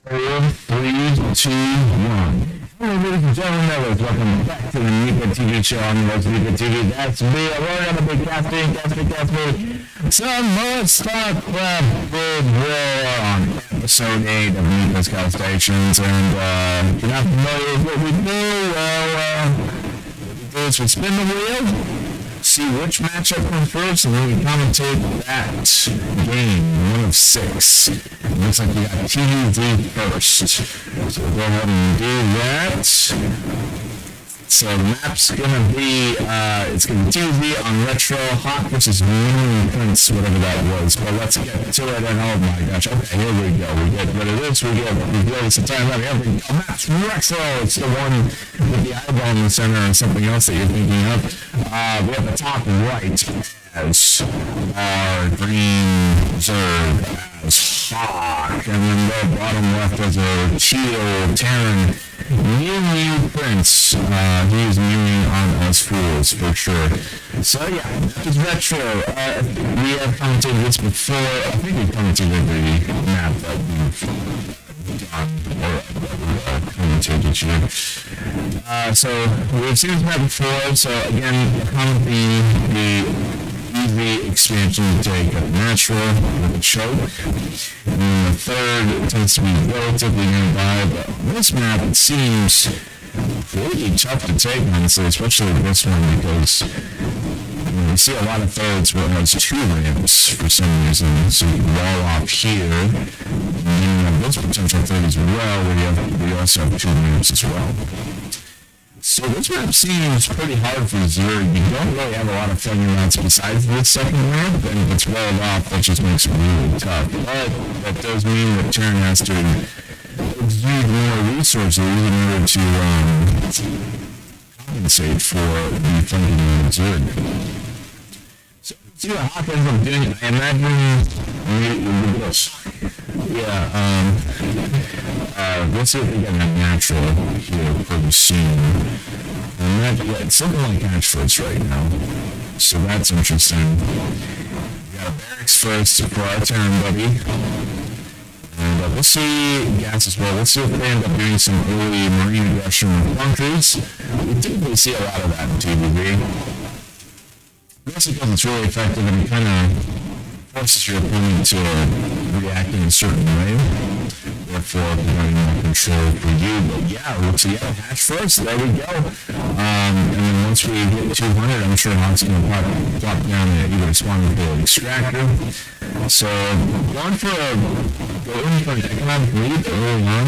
Four, three, two, one. Hello, ladies and gentlemen. Welcome back to the Nipaa TV show on the Nipaa TV. That's me. We're gonna be casting. Some more StarCraft Big War on episode 8 of Nipaa's Castations. And if you're not familiar with what we do, well, what we do is we spin the wheel, see which matchup comes first, and then we commentate that game, one of 6. It looks like we got TVZ first. So we'll go ahead and do that. So the map's gonna be, it's gonna be TVZ on Retro, Hot versus Moon Prince, whatever that was. But let's get to it, and oh my gosh, okay, here we go. We get rid of this, we go some time left. Here we go, Maps Retro. It's the one with the eyeball in the center and something else that you're thinking of. We have the top right as our green Zerg as Hawk, and then the bottom left as a Cheeto Terran Mew Prince. He's mewing on us fools for sure. So yeah, that is Retro. We have commentated this before. I think we've commentated every map that we've done or commentated here. So we've seen this map before. So again, comment the easy expansion to take a natural with a choke. And then the third tends to be relatively nearby, but on this map it seems pretty tough to take, honestly, especially this one, because we see a lot of thirds where it has 2 ramps for some reason, so you can wall off here, and then you have this potential third as well, where we also have 2 ramps as well. So this map seems pretty hard for Zerg. You don't really have a lot of friendly routes besides this second ramp, and if it's walled off, that just makes it really tough. But that does mean that Terran has to exude more resources in order to compensate for the flanking of Zerg. So let's see what Hawk ends up doing. I imagine we'll see if we get a natural here pretty soon. And that, it's something like catch first right now. So that's interesting. We got a barracks first for our Terran buddy. And we'll see gas as well. We'll see if they end up doing some early marine aggression with bunkers. We typically see a lot of that in TVB. Mostly because it's really effective and it kind of forces your opponent to react in a certain way, therefore providing more control for you. But yeah, we'll see. Yeah, hatch first. There we go. And then once we hit 200, I'm sure Hawk's going to drop down either a spawn or extractor. So going for an economic lead early on.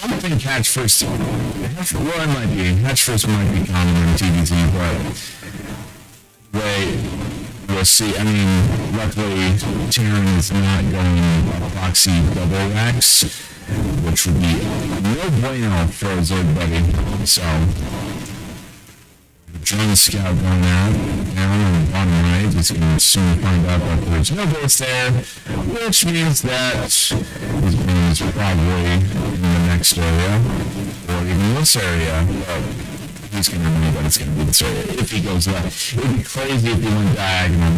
I don't think hatch first. Well, it might be. Hatch first might be common in TVT, but we'll see. I mean, luckily, Terran is not going proxy double racks, which would be no bueno for a Zerg buddy. So, drone scout going out, down on the bottom right. He's going to soon find out that there's no base there, which means that his base is probably in the next area, or even this area. But he's going to know that it's going to be this area if he goes left. It would be crazy if he went diagonal.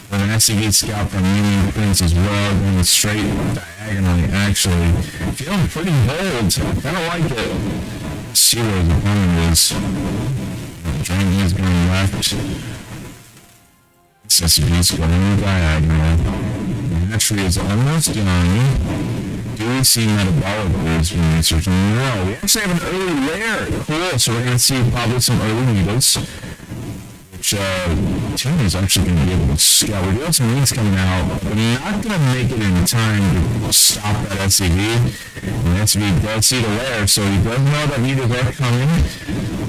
With an SCV scout from Union Prince as well, going straight diagonally, actually. Feeling pretty bold. I kind of like it. See where his opponent is. Drone is going left. SCV's going diagonal. The hatchery is almost done. Do we see metabolic boost from research? No, we actually have an early layer. Cool, so we're going to see probably some early needles, which Tim is actually going to be able to scout. We do have some leads coming out, but not going to make it in time to stop that SCV. And the SCV does see the layer, so he does know that needles are coming.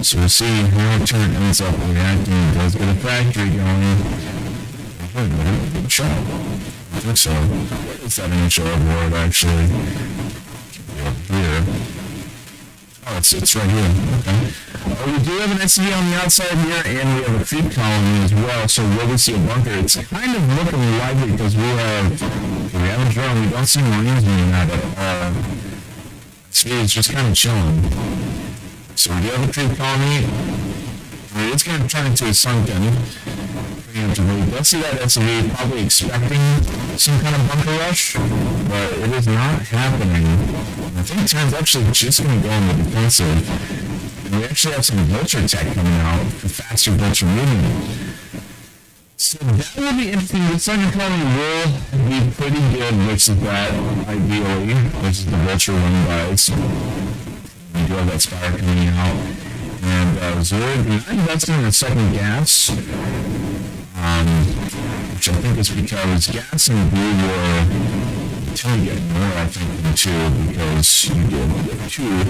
So we'll see how Turn ends up reacting. He does get a factory going. Good shot. I think so. What is that initial reward actually? Over here. Oh, it's right here. Okay. We do have an SCV on the outside here, and we have a creep colony as well. So will we see a bunker? It's kind of looking likely because we have a drone. We don't see Marines moving at it. SCV is just kind of chilling. So we do have a creep colony. It's going to turn into a sunken. preemptively. Let's see that SUV probably expecting some kind of bunker rush, but it is not happening. I think Terran's actually just going to go on the defensive. And we actually have some vulture tech coming out for faster vulture movement. So that will be interesting. The second colony will be pretty good versus that, ideally, versus the vulture one guys. We do have that Spire coming out. And Zerg not investing in the second gas, which I think is because gas and blue were tend to get more, I think, than two, because you get two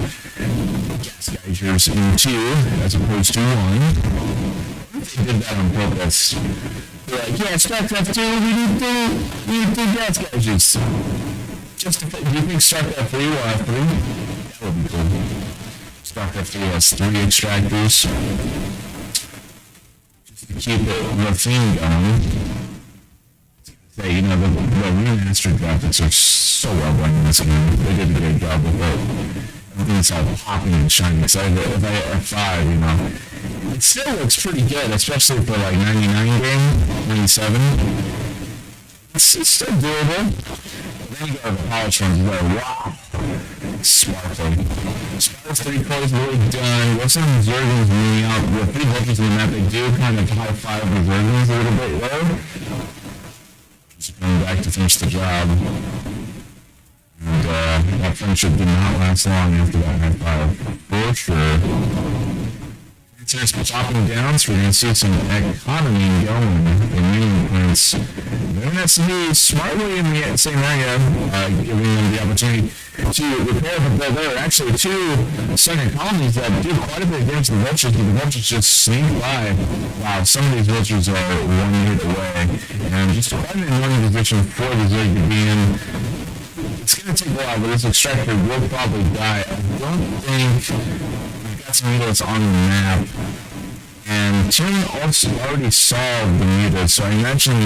gas geysers in two as opposed to one. They did that on purpose. They're like, yeah, StarCraft 2, we need two gas geysers. Just do you think StarCraft 3 will have three? That would be cool. StarCraft 3 has three extractors. Just to keep the theme going. Say, you know, the remastered graphics are so well done in this game. They did a great job with it. Everything's all popping and shining. So if I hit F5, you know, it still looks pretty good, especially for like 99 game, 97. It's still doable. Then you go to the polish ones, you go, wow, sparkly. Sparkle's 3 cores really done. What's on the Zerglings moving out? With 3 vultures in the map, they do kind of high-five the Zerglings a little bit there. Just coming back to finish the job. And that friendship did not last long after that high-five, for sure. It's chopping down, so we're going to see some economy going in many points. They're going to be smartly in the same area, giving them the opportunity to repair the build. There are actually two second colonies that do quite a bit against the vultures, but the vultures just sneak by. Wow, some of these vultures are 1 hit away, and just quite an annoying position for the Zerg to be in. It's going to take a while, but this extractor will probably die. I don't think some mutas on the map, and Tyrion also already solved the mutas, so I imagine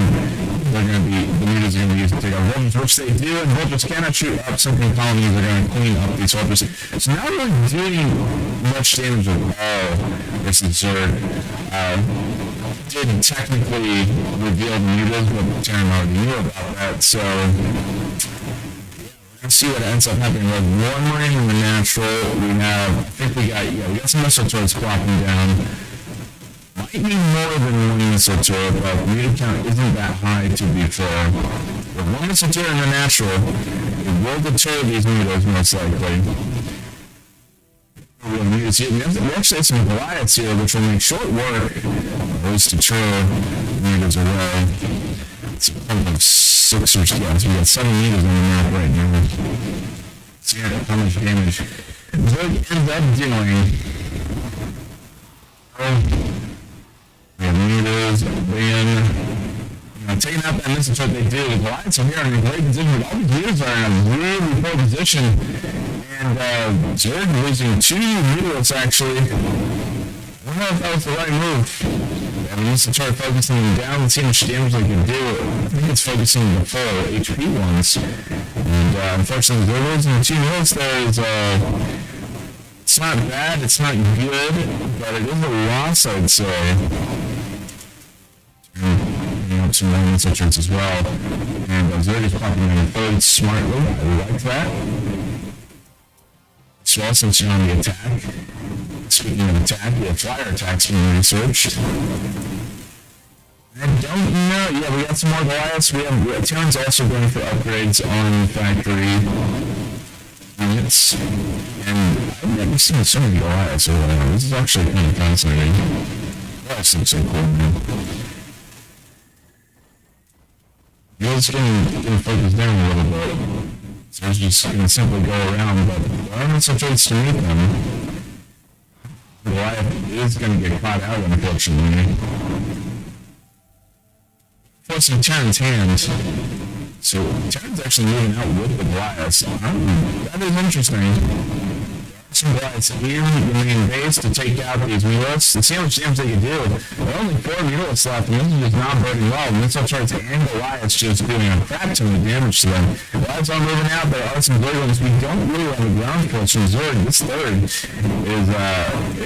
they're going to be, the mutas are going to be used to take out vultures, which they do, and vultures cannot shoot up sunken colonies. They're going to clean up these vultures. It's not really doing much damage at all versus Zerg. Did technically reveal the mutas, but Tyrion already knew about that, so let's see what ends up happening. We have one Marine in the natural. We have, I think we got some missile turrets plopping down. Might be more than one missile turret, but the muta count isn't that high, to be fair. With one missile turret in the natural, it will deter these mutas most likely. We actually have some Goliaths here, which will make short work of those deter the mutas away. It's a total of 6 or so. We got 7 meters on the map right now. See how much damage Zerg ends up doing. We have meters, taking out that missile turret they do. The Goliaths are here in a great position, but all these meters are in a really poor position. And Zerg losing 2 meters actually. I don't know if that was the right move. I mean, missile turret focusing them down and see how much damage they can do. I think it's focusing the full HP ones. And unfortunately, they're losing 2 hits there. It's not bad, it's not good, but it is a loss, I'd say. Bringing up some more missile turrets as well. And Zerg is popping in the third smartly. I like that. So also, since you're on the attack. Speaking of attack, we have flyer attacks being researched. I don't know. Yeah, we got some more Goliaths. We have Terran's also going for upgrades on factory units. And I've never seen so many Goliaths over there. This is actually kind of fascinating. Goliaths look so cool, man. You're just getting focused down a little bit. So it's just going to simply go around, but there are missile turrets to meet them. Goliath is going to get caught out, unfortunately. Forcing Terran's hand. So Terran's actually moving out with the Goliaths. That is interesting. Some Goliaths here in the main base to take out these mutants. Let's see how much damage they can do. There are only 4 mutants left, and this is just not burning well. Missile turrets and Goliaths just doing a crap ton of damage to them. Goliaths are moving out. There are some big ones. We don't really have a ground force from Zerg. This third is,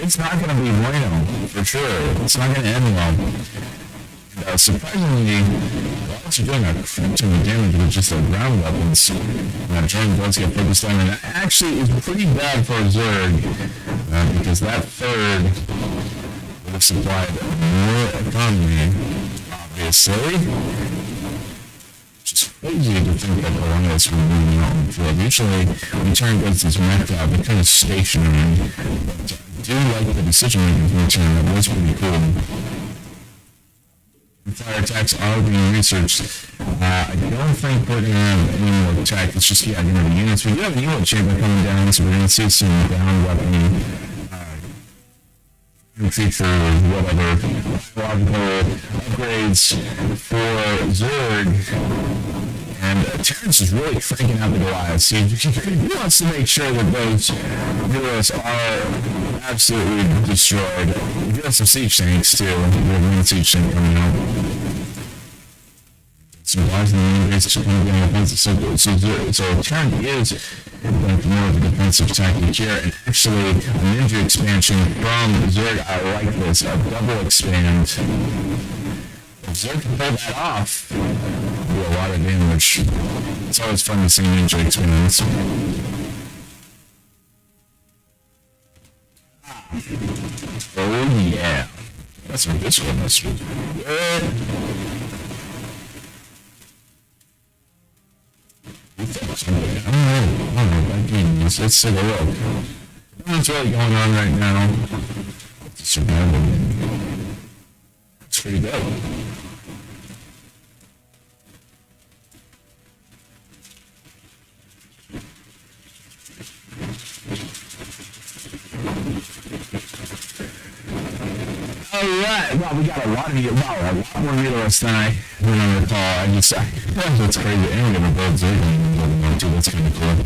it's not going to be bueno, for sure. It's not going to end well. surprisingly, while you're doing a crap ton of damage with just the ground weapons, that drone does get focused on, and that actually is pretty bad for Zerg, because that third would have supplied more economy, obviously. It's crazy to think that Goliaths were moving out in the field. Usually, when you turn against this mech job, they're kind of stationary. But I do like the decision-making from the turn. That was pretty cool. Fire attacks are being researched. I don't think we're going to have any more attack. It's just, yeah, the units. We do have an Evo chamber coming down, so we're going to see some down weapon feature whatever biological upgrades for Zerg, and Terrence is really cranking out the Goliaths. He wants to make sure that those heroes are absolutely destroyed. We do have some siege tanks too. We have one siege tank coming out. Some guys in the main base are going to be on offensive, so Terran is going for more of a defensive tactic here, and actually a ninja expansion from Zerg, I like this, a double expand. If Zerg can pull that off, it'll do a lot of damage. It's always fun to see ninja expands. Oh yeah, that's a good one, that's good. I don't know, that game is, let's take a look. What's really going on right now? It's a survival game. It's pretty good. Alright, well, we got a lot more mutalists than I recall. That's crazy. And we got a bold Zerg too, that's kind of cool.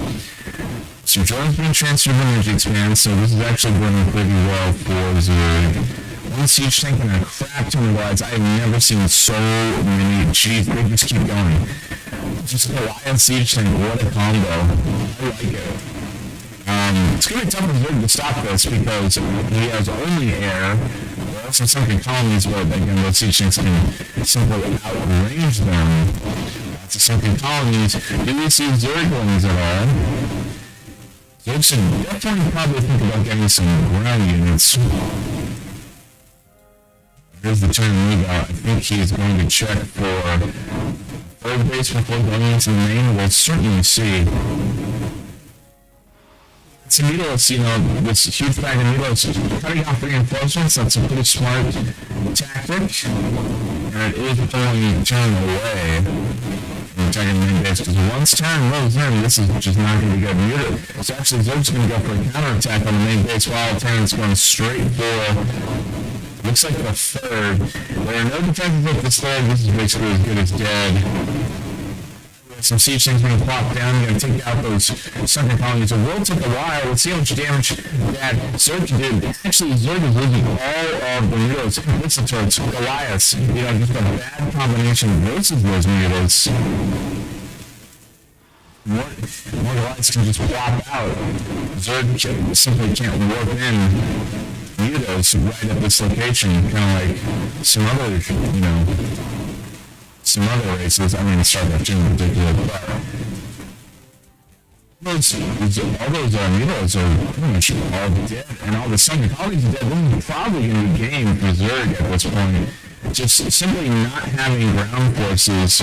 So drone's being transferred to energy expand, so this is actually going pretty well for Zerg. One siege tank and a crap ton of guards. I have never seen so many. Jeez, they just keep going. Just a Goliath siege tank, what a combo. I like it. It's going to be tough for Zerg to stop this because he has only air. There are some sunken colonies, but again, those siege tanks can simply outrange them. Lots of sunken colonies. Do we see Zerglings at all? Zerg should definitely probably think about getting some ground units. Here's the turn move out. I think he's going to check for third base before going into the main. We'll certainly see. Some needles, this huge bag of needles, cutting off reinforcements, that's a pretty smart tactic. And it is pulling turn away from attacking the main base, because once turn moves in, this is just not going to be good. So actually, Zerg's going to go for a counterattack on the main base while Terran's going straight for, looks like the third. There are no defenses at this third, this is basically as good as dead. Some siege things being plopped down. You're going to take out those sunken colonies. It will take a while. Let's see how much damage that Zerg did. Actually, Zerg is losing all of the mules. Listen towards Goliaths. Just a bad combination versus those mules. More Goliaths can just plop out. Zerg simply can't warp in mules right at this location. Kind of like some other races. I mean, StarCraft 2 in particular, but all those mules are pretty much all dead, and all the sunken colonies are dead. This is probably going to be game for Zerg at this point. Just simply not having ground forces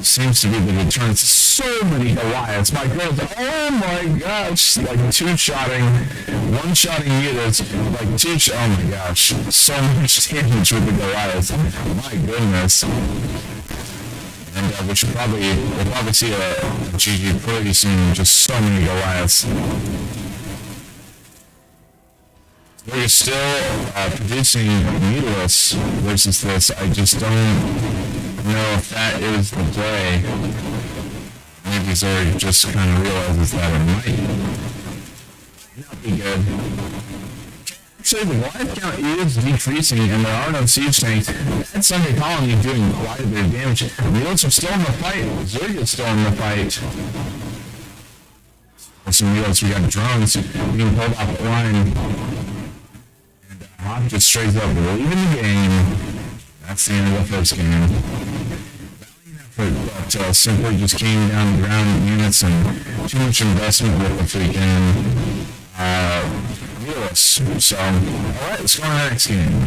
seems to be the deterrent. So many Goliaths, my goodness, oh my gosh, like one-shotting units, oh my gosh, so much damage with the Goliaths, my goodness. And we'll probably see a GG pretty soon, just so many Goliaths. We're still producing mutalists versus this. I just don't know if that is the play. Maybe Zerg just kind of realizes that it might not be good. Actually, the Goliath count is decreasing, and there are no siege tanks. That Sunday colony is doing quite a bit of damage. Mules are still in the fight. Zerg is still in the fight. With some mules, we got drones being pulled off the line. And Hawk just straight up leaving the game. That's the end of the first game. But simply just came down the ground units and too much investment with the freaking realists. So, alright, let's go on to the next game.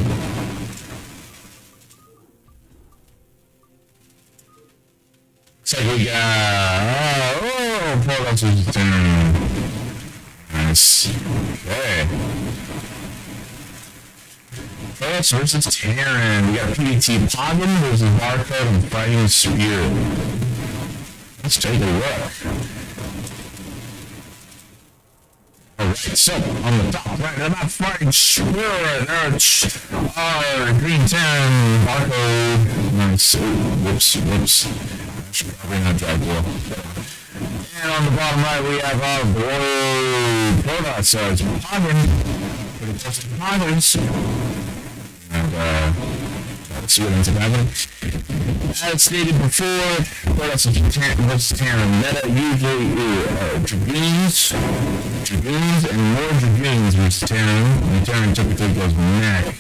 Looks like we got Progress is down. Nice. Okay. Progress versus Terran. We got PDT Poggin versus Barcode and Fighting Spear. Let's take a look. Alright, so on the top right, they're not Fighting Spear. They're Green Terran, Barcode. Nice. Whoops. I should probably not drive well. And on the bottom right, we have our boy Protoss. So it's Poggin. Pretty close to Poggins. And let's see what ends up happening. As stated before, Protoss versus Terran. Meta usually Dragoons, and more Dragoons versus Terran. And Terran typically goes mech.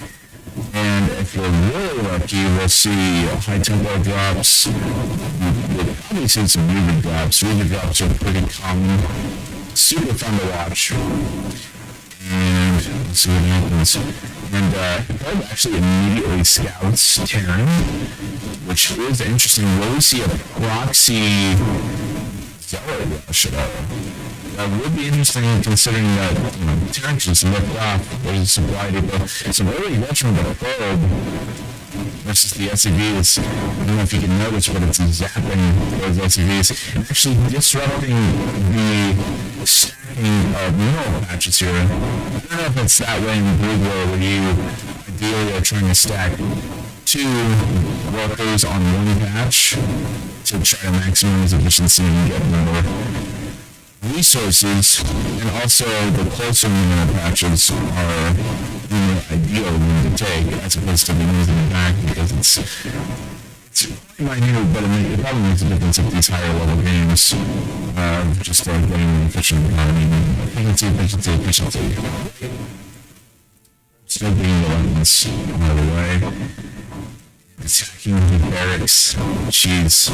And if you're really lucky, we'll see high tempo drops. We'll probably see some Ruger drops. Ruger drops are pretty common. Super fun to watch. And let's see what happens. And Probe actually immediately scouts Terran, which is interesting. Will we see a proxy Zealot rush at all? That would be interesting considering that, Terran just lift off. There's a supply depot. Some early veteran of Probe versus the SCVs. I don't know if you can notice, but it's zapping those SCVs and actually disrupting the stacking of mineral patches here. I don't know if it's that way in Blue Glow where you ideally are trying to stack two workers on one patch to try to maximize efficiency and get more resources, and also the closer mineral patches are the more ideal one to take as opposed to being using it back because it's minute, but it probably makes a difference at these higher level games. Just getting an efficient economy. Efficiency. Still being relentless all the way. Attacking the barracks. Jeez.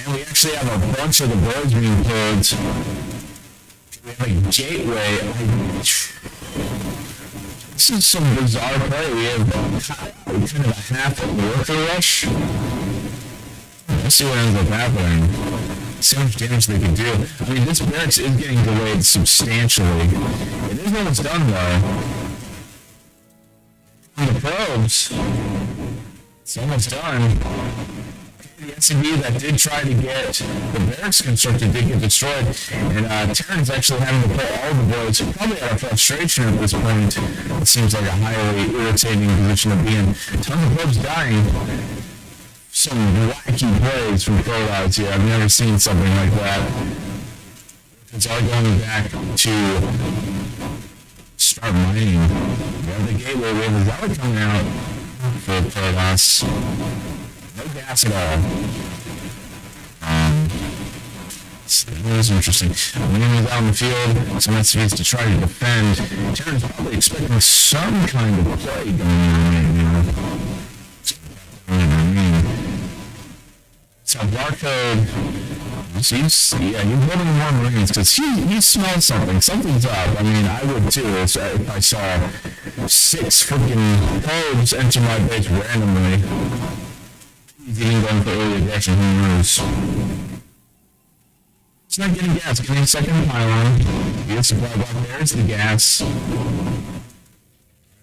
And we actually have a bunch of the birds being pulled. We have a gateway. This is some bizarre play. We have kind of a half worker rush. Let's see what ends up happening. See how much damage they can do. I mean, this barracks is getting delayed substantially. It is almost done though. On the probes, it's almost done. The SCV that did try to get the barracks constructed did get destroyed, and Terran's actually having to pull all the boys, probably out of frustration at this point. It seems like a highly irritating position to be in. Tons of probes dying. Some wacky plays from Protoss here. I've never seen something like that. It's all going back to start mining. We have the gateway, we have the Zealot coming out for Protoss. No gas at all. So that was interesting. When he was out in the field, some SCVs to try to defend. Terran's probably expecting some kind of play going on right now. So Barcode, he's building more Marines because he smells something. Something's up. I mean, I would too if I saw 6 freaking probes enter my base randomly. He's even going for early aggression, who knows? It's not getting gas, getting a second pylon. The supply block, there's the gas.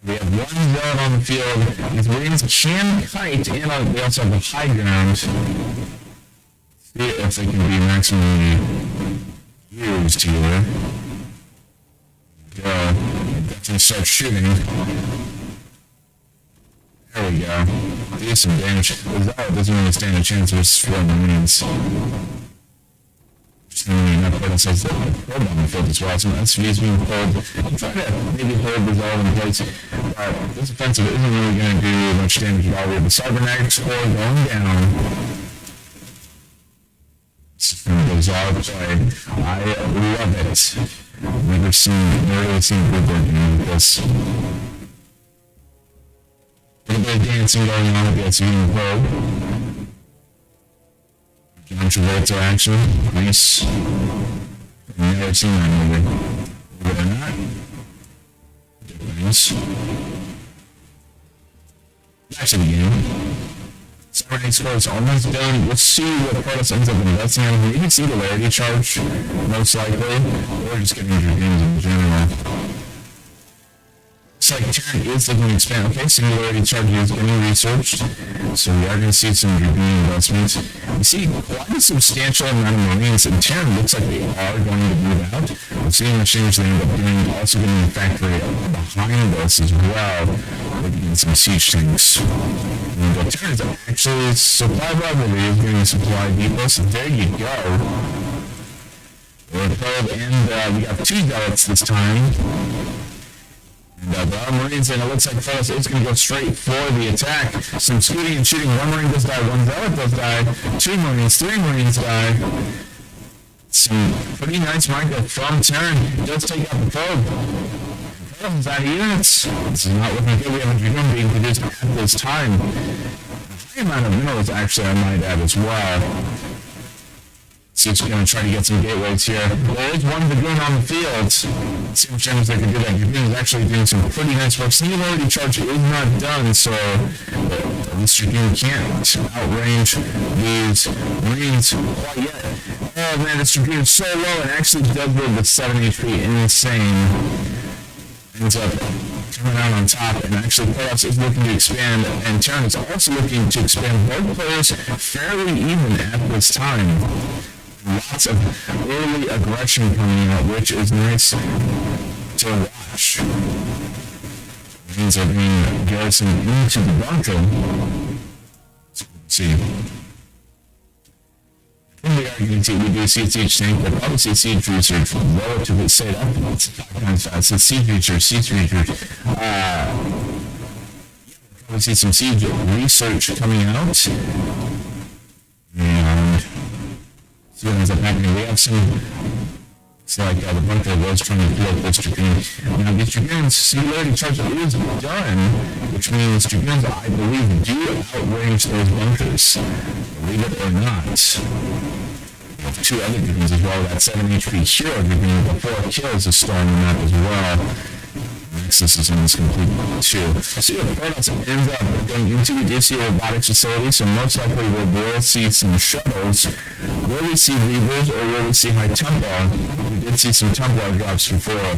We have one Zealot on the field. These Marines can kite, and they also have the high ground. See if they can be maximally used here. Go. Definitely start shooting. There we go. Do some damage. The Zealot doesn't really stand a chance versus 4 Marines. Just enough Protoss has the probe on the field as well. Some SCVs being pulled. I'm trying to maybe hold the Zealot in place. But this offensive isn't really going to do much damage at all. We have the Cybernetics core going down. This is a bizarre play. I love it. Never really seen good working like this. A little bit of dancing going on with the SUV probe. John Travolta action. Nice. I've never seen that movie. Believe it or not. Nice. Back to the game. Saturday score is almost done. Let's see what Protoss ends up investing in. Maybe Singularity Charge, most likely, or just getting your games in general. Looks like Terran is looking to expand. Okay, Singularity Charge is getting researched, so we are going to see some European investments. We see quite a substantial amount of Marines, and Terran looks like they are going to move out. We're seeing the change they end up doing, also getting the factory behind us as well. We're getting some siege tanks. And the Terran is actually supply rivalry is getting supply depots, so there you go. We're probe, and we got 2 Zealots this time. And the Marines, and it looks like Protoss is going to go straight for the attack. Some scooting and shooting. 1 Marine does die, 1 Zealot does die, 2 Marines, 3 Marines die. Some pretty nice micro from Terran. He does take out the probe. Protoss is out of units. This is not looking good. We have a Dragoon being produced at this time. A high amount of minerals, actually, I might add as well. So it's going to try to get some gateways here. There is 1 Dragoon on the field. Let's see what chance they can do that. Dragoon is actually doing some pretty nice work. Singularity Charge is not done, so at least Dragoon can't outrange these Marines quite yet. Oh man, this Dragoon is so low and actually does live with 7 HP. Insane. Ends up coming out on top, and actually Protoss is looking to expand, and Terran is also looking to expand. Both players fairly even at this time. Lots of early aggression coming out, which is nice to watch. Marines are being garrisoned into the bunker. Let's see. In the argument, we do see a siege tank, but probably see siege research relatively set up. It's 5 times fast. It's siege research. Probably see some siege research coming out. And see what ends up happening. We have some. It's like the bunker was trying to float this Dragoon. Now, these Dragoons, Singularity Charge is done, which means Dragoons, I believe, do outrange those bunkers. Believe it or not. We have 2 other Dragoons as well. That 7 HP hero Dragoon, but 4 kills is starting on that as well. Nexus is almost complete too. So yeah, Protoss ends up going into the DC robotics facility, so most likely we will see some shuttles. Will we see Reavers or will we see high Templar? We did see some Templar drops before.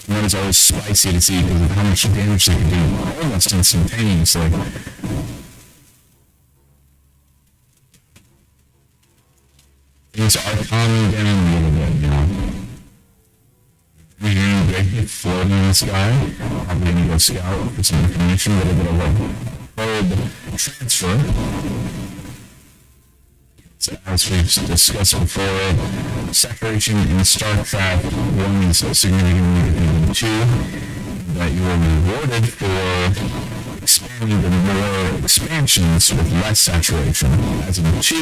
That is always spicy to see because of how much damage they can do almost instantaneously. Things are calming down a little bit now. We're hearing a big floating in the sky. Probably going to go scout for some information, a little bit of a probe transfer. So as we've discussed before, saturation in StarCraft 1 is significantly different than 2, that you are rewarded for expanding the more expansions with less saturation. As in 2,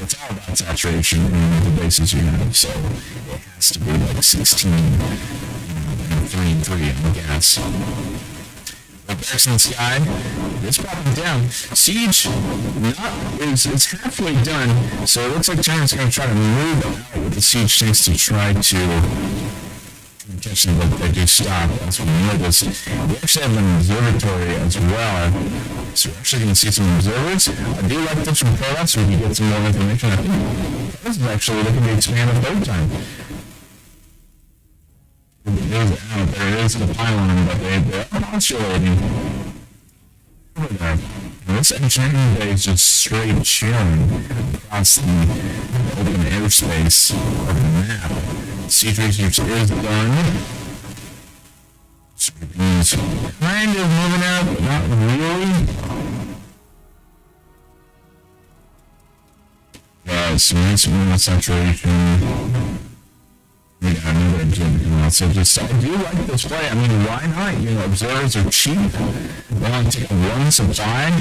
it's all about saturation in the bases you have, so it has to be like 16, and 3 and 3 on the gas. Barracks in the sky, it's popping down. Siege is halfway done, so it looks like China's going to try to move out with the siege tanks to try to catch them, but they do stop, as we noticed. We actually have an observatory as well, so we're actually going to see some observers. I do like this from Protoss, so we can get some more information. I think this is actually looking to expand a 3rd time. There is the pylon, but they're postulating over there. And this engineering bay is just straight chilling across the open airspace of the map. Siege research is done. Scorpions kind of moving out, but not really. Some nice mineral saturation. We got another observer coming out, so just, I do like this play. I mean, why not? You know, observers are cheap. They only take 1 supply,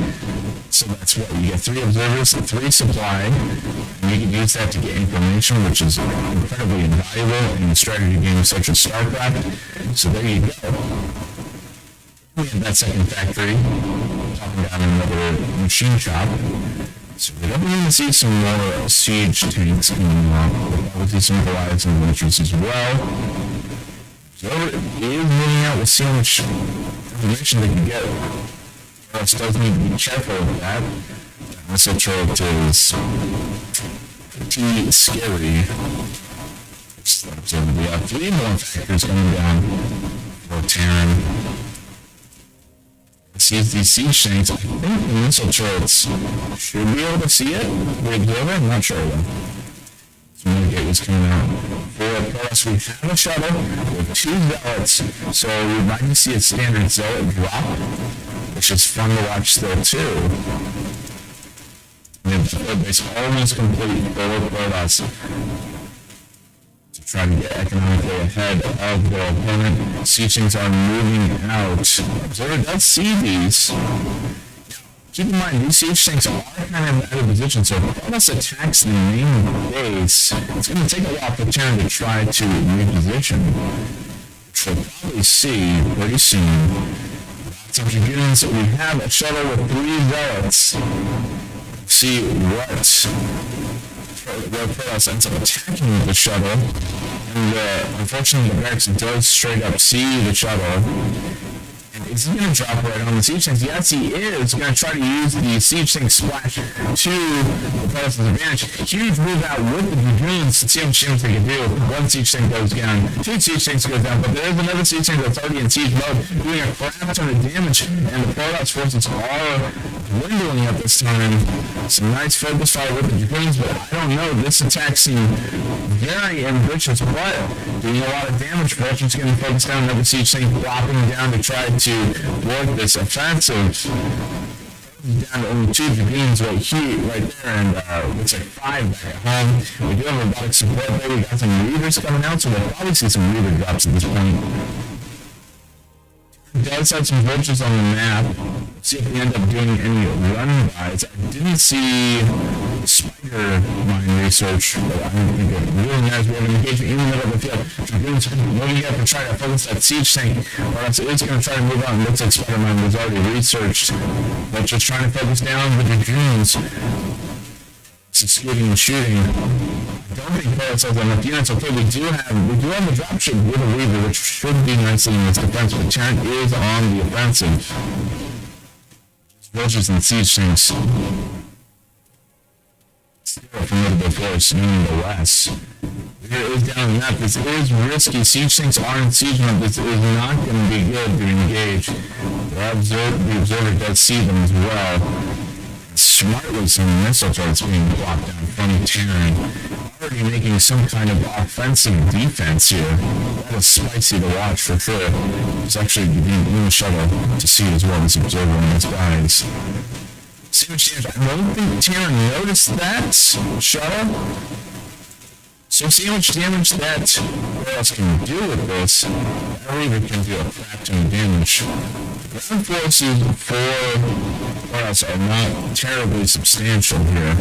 so that's what, you get 3 observers, 3 supply, and you can use that to get information, which is incredibly invaluable in strategy games such as StarCraft. So there you go. We have that second factory, talking down another machine shop. So we're definitely going to see some more siege tanks coming up. We'll probably see some Goliaths and Witches as well. So it is moving out. We'll see how much information they can get. Else does need to be careful with that. This turret is pretty scary. So we have 3 more factors coming down for Terran. See these siege tanks. I think the missile turrets should be able to see it. I'm not sure though. So gate was coming out. For us, we have a shuttle with 2 zealots, so we might see a standard zealot drop, which is fun to watch still too. We have the base almost complete for us to try to get economically ahead of their opponent. Siege tanks are moving out. Observer does see these. Keep in mind, these siege tanks are kind of out of position, so if Protoss attacks the main base, it's going to take a while for Terran to try to reposition, which we'll probably see pretty soon. Lots of dragoons. We have a shuttle with 3 zealots. See where Protoss ends up attacking the shuttle, and unfortunately the barracks does straight up see the shuttle. And is he going to drop right on the siege tanks? Yes, he is going to try to use the siege tank splash to the Protoss' advantage. Huge move out with the dragoons to see how much damage they can do. 1 siege tank goes down, 2 siege tanks go down, but there is another siege tank that's already in siege mode, doing a crap ton of damage, and the Protoss forces are dwindling at this time. Some nice focus fire with the dragoons, but I don't know. This attack seemed very ambitious, but doing a lot of damage. Fortune's getting focused down, another siege tank dropping down to try to work this offensive. Down to only 2 dragoons right there, and looks like 5 back at home. We do have robotic support there. We got some readers coming out, so we'll probably see some reader drops at this point. It does have some vultures on the map. Let's see if we end up doing any run-bys. I didn't see spider mine research, but I don't think it really matters. We have an engagement in the middle of the field. Dragoons moving up and trying to focus that siege tank, or else it's going to try to move on. It looks like spider mine was already researched, but just trying to focus down with the dragoons. Executing and shooting. I don't think Paris has enough units. Okay, we do have a dropship with a Weaver, which should be nicely in its defense, but Terran is on the offensive. Vultures and siege tanks. Still a formidable force nonetheless. Here it is down on the map. This is risky. Siege tanks are in siege mode. This is not going to be good to engage. The observer does see them as well. Smartly, some missile turrets being blocked down from Terran, already making some kind of offensive defense here. That is spicy to watch for sure. It's actually being in the shuttle to see as well as observer on his guys. See what damage. I don't think Terran noticed that shuttle. So see how much damage that Protoss can do with this. That Reaver can do a crap ton of damage. The ground forces for Protoss are not terribly substantial here.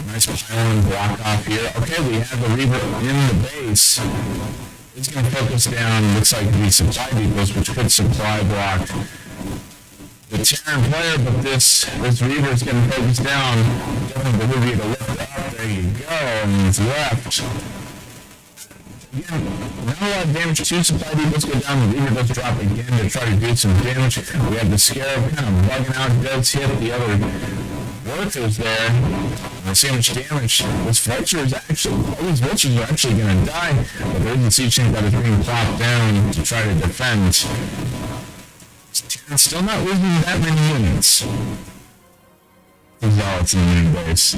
Nice pylon block off here. Okay, we have the Reaver in the base. It's going to focus down, looks like the supply depots, which could supply block the Terran player, but this Reaver is going to focus down. Definitely behoove you to lift it up. There you go, and it's left. Again, not a lot of damage. 2 supply depots go down. The Reaver does drop again to try to do some damage. We have the Scarab kind of bugging out. He does hit the other workers there. Let's see how much damage. This vulture is actually, all these vultures are actually going to die, but there is a siege tank that is being plopped down to try to defend. Terran's still not losing that many units. The zealots in the main base.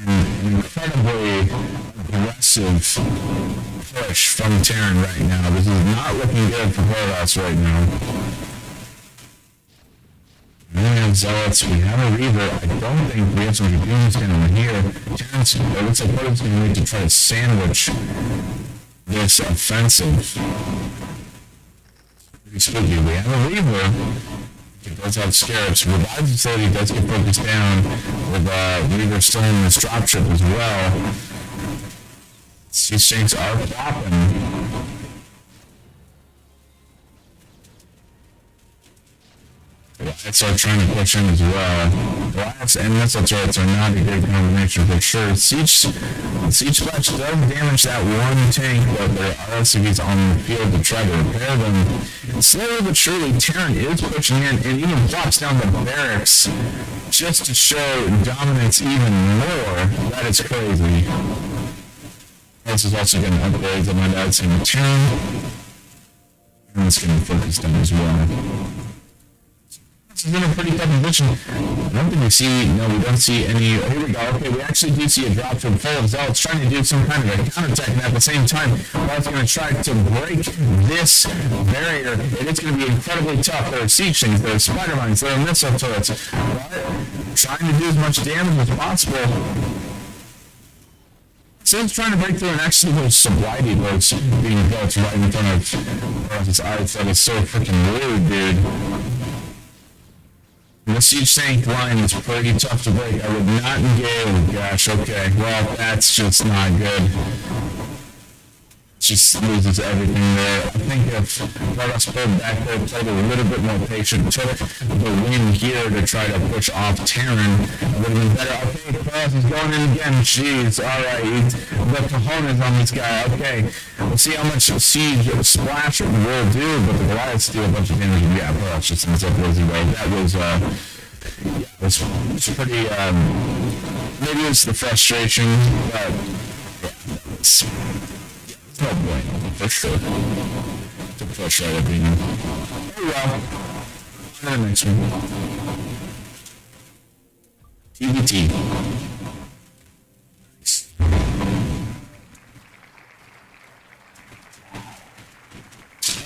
An incredibly aggressive push from Terran right now. This is not looking good for Protoss right now. We have zealots. We have a Reaver. I don't think we have some dragoons down here. Terran's, it looks like Protoss going to need to try to sandwich this offensive. Pretty spooky. We have a Reaver. It does have Scarabs. Revive facility does get focused down with Reaver still in this dropship as well. These tanks are popping. Goliaths are trying to push in as well. Goliaths and missile turrets are not a good combination for sure. Siege Splash does damage that one tank, but there are SCVs on the field to try to repair them. Slowly but surely, Terran is pushing in and even drops down the barracks just to show dominance even more. That is crazy. This is also getting upgrades. I might add some Terran. And it's getting focused on as well. This is in a pretty tough position. I don't think we don't see any. Here we go. Okay, we actually do see a drop from full of Zealots trying to do some kind of a counterattack, and at the same time, Wild's going to try to break this barrier, and it's going to be incredibly tough. There are siege things, there are spider mines, there are missile turrets, but trying to do as much damage as possible. Since trying to break through, and actually those supply depots being built right in front of his eyes, that is so freaking rude, dude. The siege tank line is pretty tough to break. I would not engage. Oh gosh, okay. Well, that's just not good. Just loses everything there. I think if Vargas pulled back there, played a little bit more patient, took the win here to try to push off Terran, it would have been better. Okay, Cross is going in again. Jeez, alright. The cojones on this guy. Okay, we'll see how much siege splash will do, but the Goliaths do a bunch of damage. Yeah, Cross just ends up losing though. That was, was pretty, maybe it's the frustration, but yeah, no bueno, for sure. To push right up in. Oh well. On to the next one. TBT.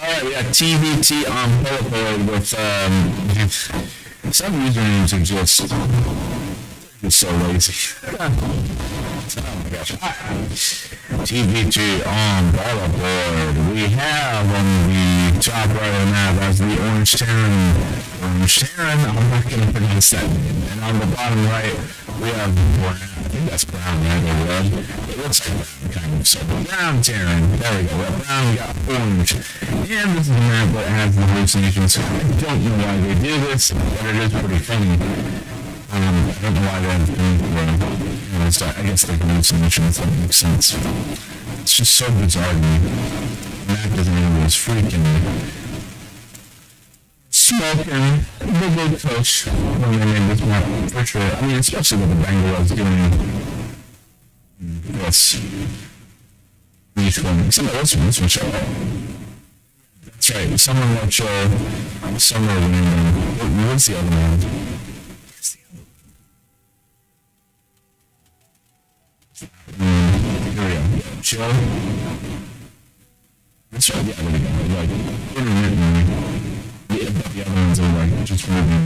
Alright, we got TBT on Polaroid with some usernames are just so lazy. Oh my gosh. TBT on Board. We have on the top right of the map as the Orange Terran. Orange Terran, I'm not going to pronounce that name. And on the bottom right, we have brown. I think that's brown, right? Or red. It looks like brown, kind of. So brown Terran. There we go. We got brown, we got orange. And this is a map that has the hallucinations. I don't know why they do this, but it is pretty funny. I don't know why they have I guess they're hallucinations, that makes sense. It's just so bizarre to me. The map doesn't even was freaking smoking the big push when they made this map, for sure. I mean, especially with the Bangalores doing this each one. Except that this one show. That's right, Summer Mocho, Summer Random. What's the other one? Here we go. Chill. That's right, yeah, there we go. Like, intermittently. Yeah, but the other ones are like, just moving.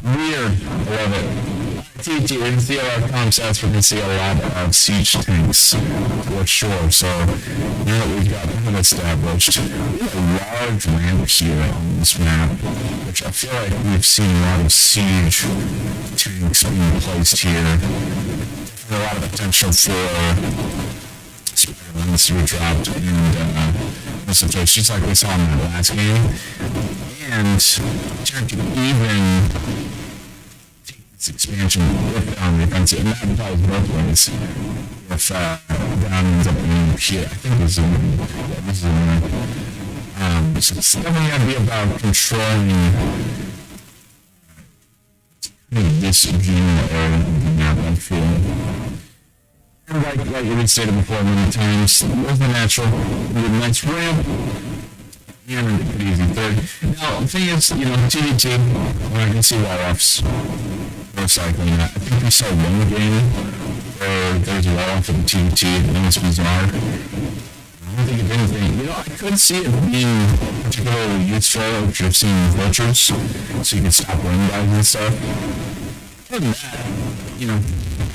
Weird. I love it. TT in CLR comp sets, we can see a lot of siege tanks, for sure. So, now that we've got that established, we have a large ramp here on this map, which I feel like we've seen a lot of siege tanks being placed here. A lot of potential for Spider-Man's to be dropped and missile turrets, just like we saw in that last game. And Terran could even take this expansion with the offensive, and that implies both ways. If down ends up being here, I think this is a win. So it's definitely going to be about controlling this general area of the map, I feel. And like we stated before many times, there's the natural, the nice ramp, and a pretty easy third. Now, the thing is, TDT, we're not going to see wall-offs, most likely not. I think we saw one game where there's a wall-off of the TDT, and it was bizarre. I don't think of anything. I could see it being particularly useful if you're seeing vultures, so you can stop running guys and stuff. Other than that,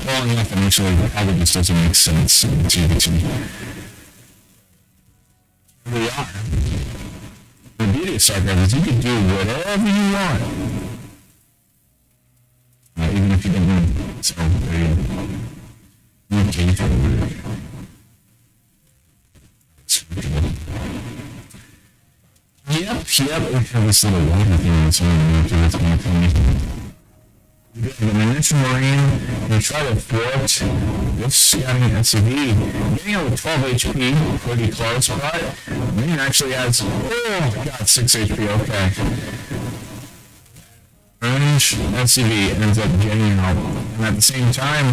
falling off initially probably just doesn't make sense in TBT. Here we are. The beauty of StarCraft is you can do whatever you want. Even if you don't win. So, there you go. Okay, Yep, Yep, we have this little water thing that's on to this kind of thing. We have an initial Marine and try to thwart this scouting SCV. Getting out with 12 HP, pretty close, but Marine actually has, oh god, 6 HP, okay. Orange SCV ends up getting out, and at the same time,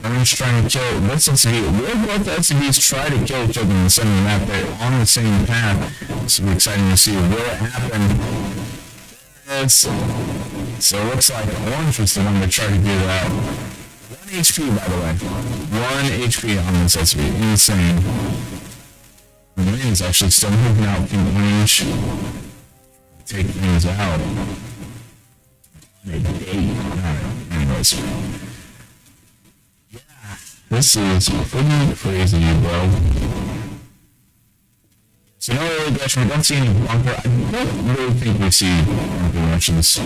Orange trying to kill this SCV. Will both SCVs try to kill each other in the center of the map? They're on the same path. This will be exciting to see. Will it happen? So it looks like Orange was the one that tried to do that. 1 HP, by the way. 1 HP on this SCV. Insane. The Marine is actually still moving out from Orange. Take things out. Alright, anyways. Yeah, this is pretty crazy, bro. So no early aggression, we don't see any bunker. I don't really think we see bunker rushes.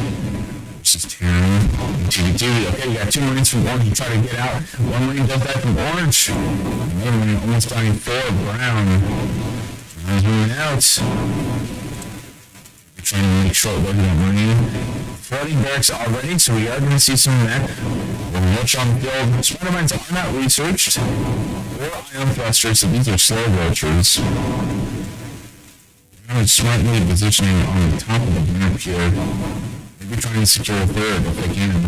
It's just Terran. TVT. Okay, you got 2 Marines from Orange who try to get out. 1 Marine does that from Orange. Another Marine almost dying for Brown. Brown's moving out. We're trying to make short work of that Marine. Floating barracks already, so we are going to see some mech. We'll watch on the field. Spider-Mines are not researched. Or ion thrusters, so these are slow vultures. Now it's smartly positioning on the top of the map here. Maybe trying to secure a third if they can.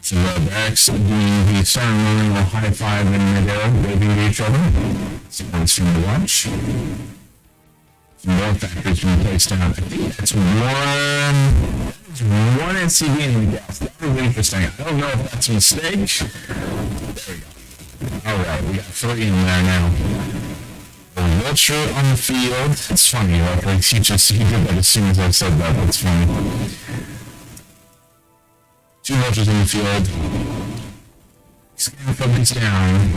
So the barracks doing the ceremonial high five in midair, waving to each other. So it's from the watch. More factories being placed down. I think that's one SCV in the gas. That was interesting. I don't know if that's a mistake. There we go. Alright, we got 3 in there now. The Vulture on the field. It's funny, like he did that as soon as I said that. That's funny. 2 Vultures in the field. Scanning focus down.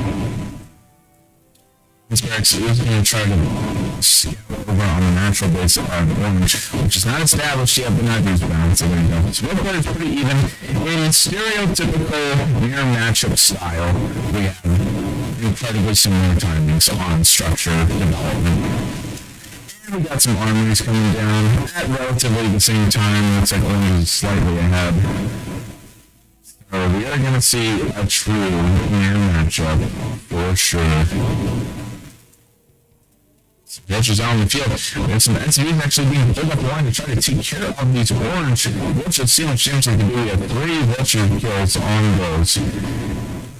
This barracks is going to try to scout over on the natural base of Orange, which is not established yet, but not these bounds. So there you go. So both players pretty even. In stereotypical mirror matchup style, we have incredibly similar timings on structure development. And we got some armories coming down at relatively the same time. Looks like Orange is slightly ahead. So we are going to see a true mirror matchup for sure. Vultures out on the field. There's some SCVs actually being pulled up the line to try to take care of these Orange. Vultures see how much damage they can do. We have 3 Vulture kills on those.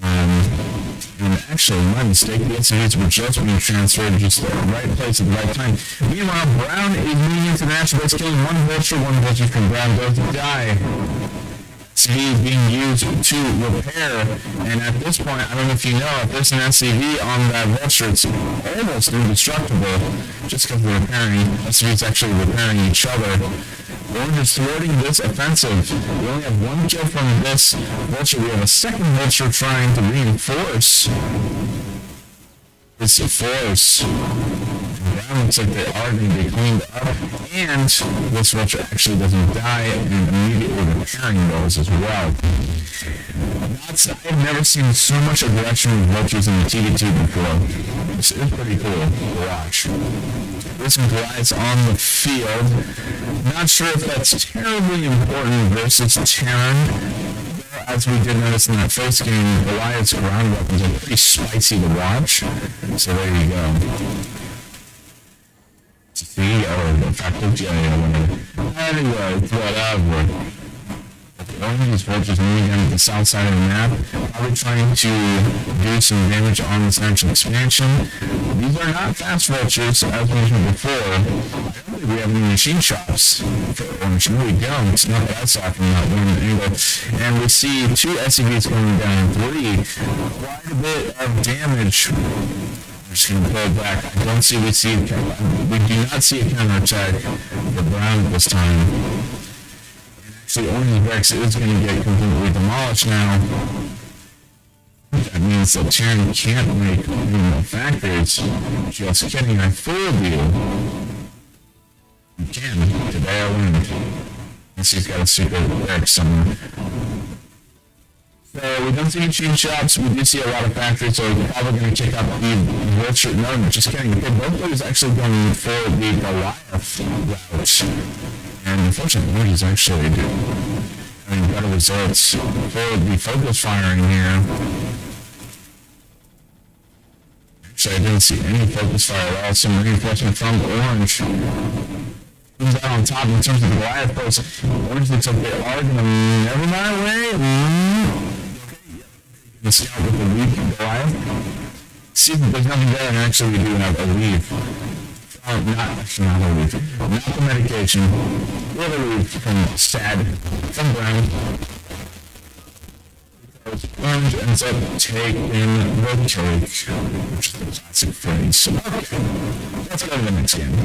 And actually, my mistake, the SCVs were just being transferred to just the right place at the right time. Meanwhile, Brown is moving into the natural base, killing 1 Vulture from Brown does die. SCV is being used to repair, and at this point, I don't know if you know, if there's an SCV on that Vulture, it's almost indestructible just because they're repairing. SCV's actually repairing each other. Orange is thwarting this offensive. We only have 1 kill from this Vulture. We have a second Vulture trying to reinforce this force. Brown looks like they are going to be cleaned up, and this Vulture actually doesn't die, and immediately repairing those as well. I've never seen so much aggression with Vultures in the TD2 before. This is pretty cool to watch. This glides on the field. Not sure if that's terribly important versus Terran. As we did notice in that first game, Goliath's ground weapons are pretty spicy to watch. So there you go. See, or effective, yeah, anyway, whatever. These Vultures moving down to the south side of the map, probably trying to do some damage on this natural expansion. These are not fast Vultures, as mentioned before. I don't think we have any machine shops for Orange. No, we don't. Not that I saw from that one angle. And we see 2 SCVs going down, 3. Quite a bit of damage. We're just going to pull back. I don't see we do not see a counterattack for Brown this time. Actually, Orange barracks is going to get completely demolished now. That means that Terran can't make any more factories. Just kidding, I fooled you. You can. Today I learned. Unless he's got a secret barracks somewhere. So we don't see machine shops. We do see a lot of factories, so we're probably going to check out the Wilshire. No, just kidding. Okay, both players actually going for the Goliath route. And unfortunately, he's actually having better results for the focus firing here. Actually, I didn't see any focus fire at all. Some reinforcement from Orange. Comes out on top in terms of the Goliath post. Orange looks like they are going to never my way. The scout with the weak Goliath. See, there's nothing there, and actually we do have a leaf. Not a leaf. Not the medication. We have a leaf from Sad, from Brown. Orange ends up taking the cake, which is the classic phrase. Okay, let's go to the next game.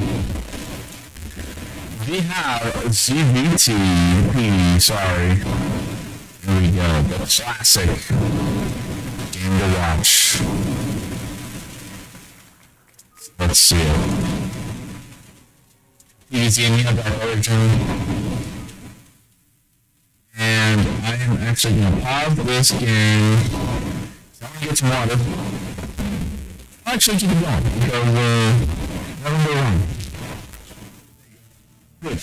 We have ZVT, sorry. Here we go, the classic game to watch. Let's see it. Easy, and you have that origin. And I am actually going to pause this game. I want to get some water. I'll actually keep it going because never go wrong. Good.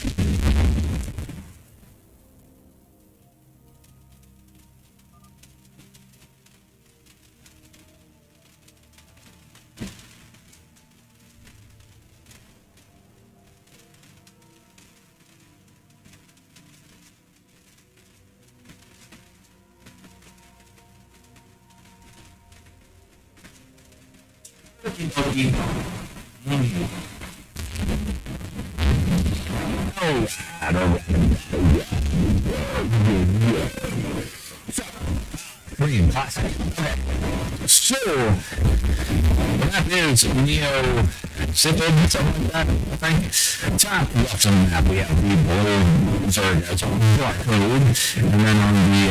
Green classic. Okay. So that is Neo Sipid, something like that, I think. Top left on the map we have the blue Zerg as black code, and then on the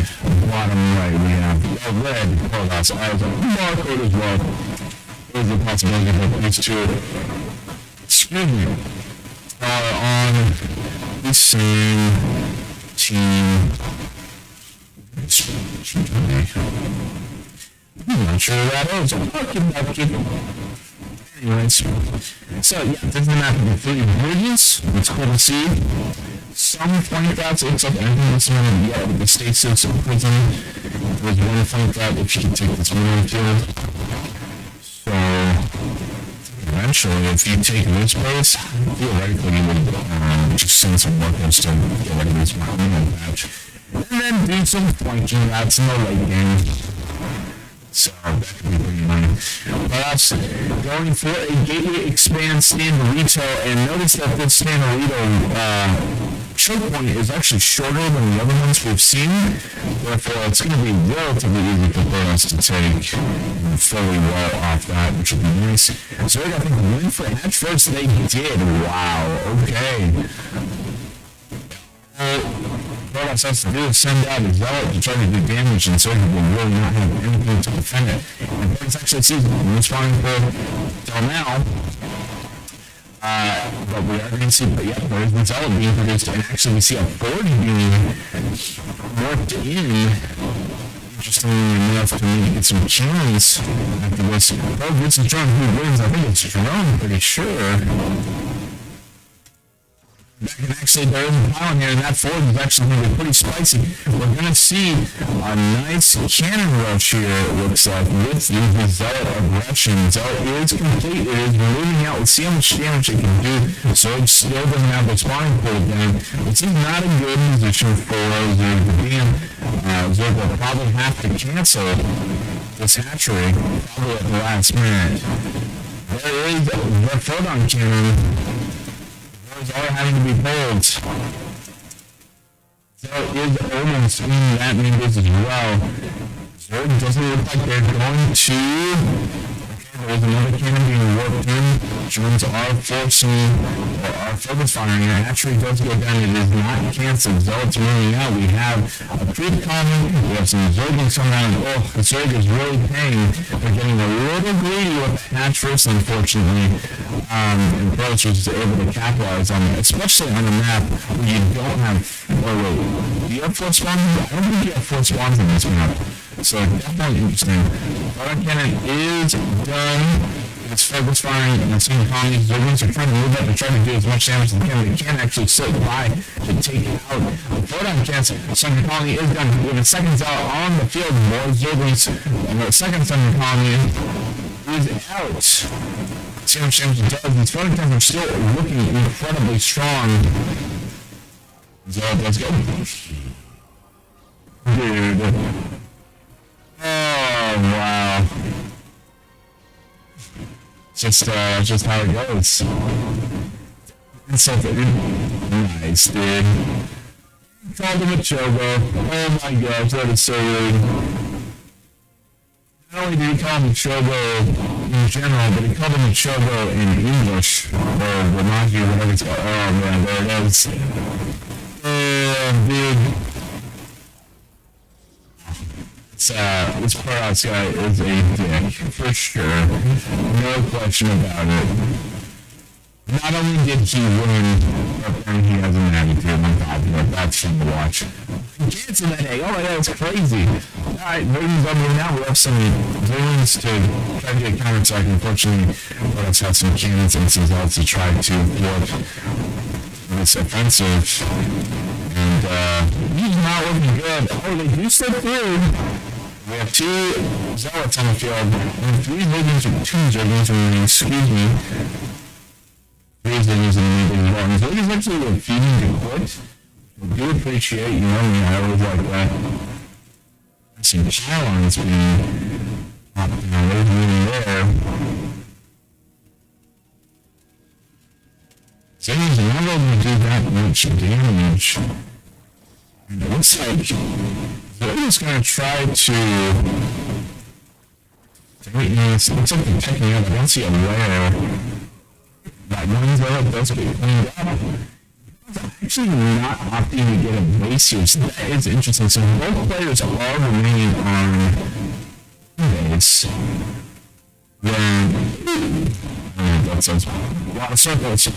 bottom right we have the red Protoss as a barcode as well. There's the possibility that these two, excuse me, are on the same team. I'm not sure who that is. Anyways, so yeah, this is the map of the 3 bridges. It's cool to see. Some flank routes, it looks like everything is one yet with the Stasis prison. There's one flank route if you can take this one field. So eventually, if you take this place, theoretically you would just send some workers to get rid of this mountain patch. And then do some flanking routes in the late game. So that could be pretty nice. Perhaps going for a Gateway Expand Standardito, and notice that this Standardito choke point is actually shorter than the other ones we've seen. Therefore, it's going to be relatively easy for us to take fully well off that, which would be nice. So I think win for Hatch first, they did. Wow, okay. What else has to do is send out a Zealot to try to do damage, and so he will really not have anything to defend it. And it's actually season respawning for till now. But we are going to see, but yeah, there's the Zealot being produced, and actually we see a 40 being worked in. Interestingly enough, to maybe get some kills after this. Oh, it's Drone who wins. I think it's Drone, I'm pretty sure. And actually, there is a pile here, and that Ford is actually going to be pretty spicy. We're going to see a nice cannon rush here, it looks like, with the Zealot aggression. Zealot is complete. It is moving out. Let's see how much damage it can do. So it still doesn't have the spawning pool down. This is not a good position for Zerg to be in. Zerg will probably have to cancel this hatchery, probably at the last minute. There is the photon cannon. All having to be pulled. There is almost in that main base as well. Zerg doesn't look like they're going to. Okay, there's another cannon being warped in. Drones are forcing, or are focus firing. It actually does go down. It is not canceled. Zealot's moving out. We have a creep coming. We have some Zergings coming around. Oh, the Zerg is really paying. They're getting a little greedy with the hatch first, unfortunately. And Protoss was able to capitalize on it, especially on a map where you don't have. Oh, wait. Do you have 4 spawns? I don't think you have 4 spawns on this map. So definitely interesting. Photon cannon is done. It's focus firing and some colonies. The ones are trying to move up and try to do as much damage as they can. They can't actually sit by to take out the photon chance. Second colony is done. With the seconds out on the field, more Zerglings. And the second second colony is out. See how much damage it does. These photon chance are still looking incredibly strong. So let's go. Dude. Oh, wow. Just how it goes. It's so nice, dude. Called him a chobo. Oh my gosh, that is so rude. Not only did he call him a chobo in general, but he called him a chobo in English. Or Ramaji, whatever it's called. Oh man, there it is. Oh, dude. This Protoss guy is a dick, for sure. No question about it. Not only did he win, but then he has an attitude on top of it. That's fun to watch. Cancel that egg. Oh my god, it's crazy. Alright, ratings on here now. We have some drones to try to get counter-attack. Unfortunately, Protoss has some cannons and some zealots to try to thwart this offensive. And, he's not looking good. Oh, they do slip through. We have two zealots on the field, and three Zerglings or two Zerglings remaining, excuse me. Three Zerglings in the middle as well. And Zerglings actually refusing to quit. I do appreciate, you know me, I always like that. Some pylons being popped down, there's moving there. Zerglings are not able to do that much damage. And it looks like they're just going to try to... It looks like they're taking out. I don't see a where that one zealot does get cleaned up. It's actually not opting to get a base here, so that is interesting. So both players are remaining on base. Then... that sounds a lot of circles.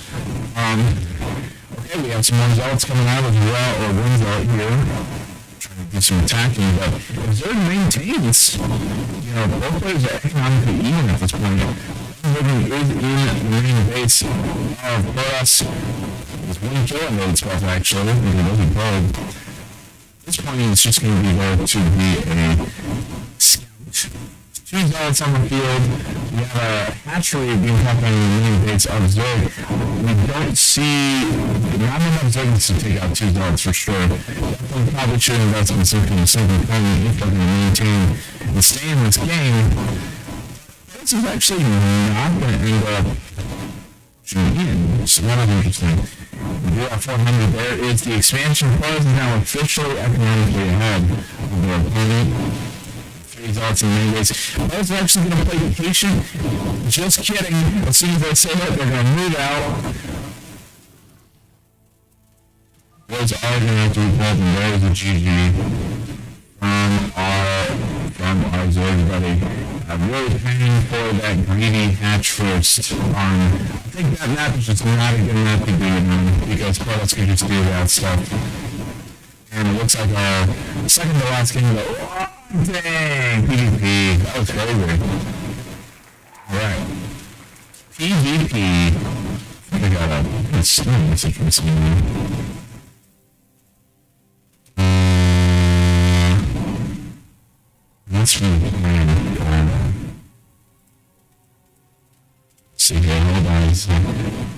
Okay, we have some more zealots coming out as well, or one zealot here. Trying to do some attacking, but if Zerg maintains, you know, both players are economically even at this point. Zerg is in the main base of Protoss. There's one kill in mode spot actually, if it wasn't probed. At this point, it's just going to be there to be a scout. Two zealots on the field. We have a hatchery being kept on the main base of Zerg. We don't see not enough Zerglings to take out two zealots for sure. Definitely probably should invest in something coming if they're going to maintain and stay in this game. This is actually not going to end up in. So that is interesting. We do have 400. There is the expansion. Pros is now officially economically ahead of their opponent. Results in many ways. I was actually going to play the patient. Just kidding. As soon as I say that, they're going to move out. Those are going to have to be pulled, and there is a GG from our Zerg buddy. Really paying for that greedy hatch first. I think that map is just not a good map to be in because Protoss can just do that stuff. And it looks like our second to last game. Dang, PvP. That was crazy. Alright. PvP. I got a stun message from someone. That's from the plan. See here, hold on a second.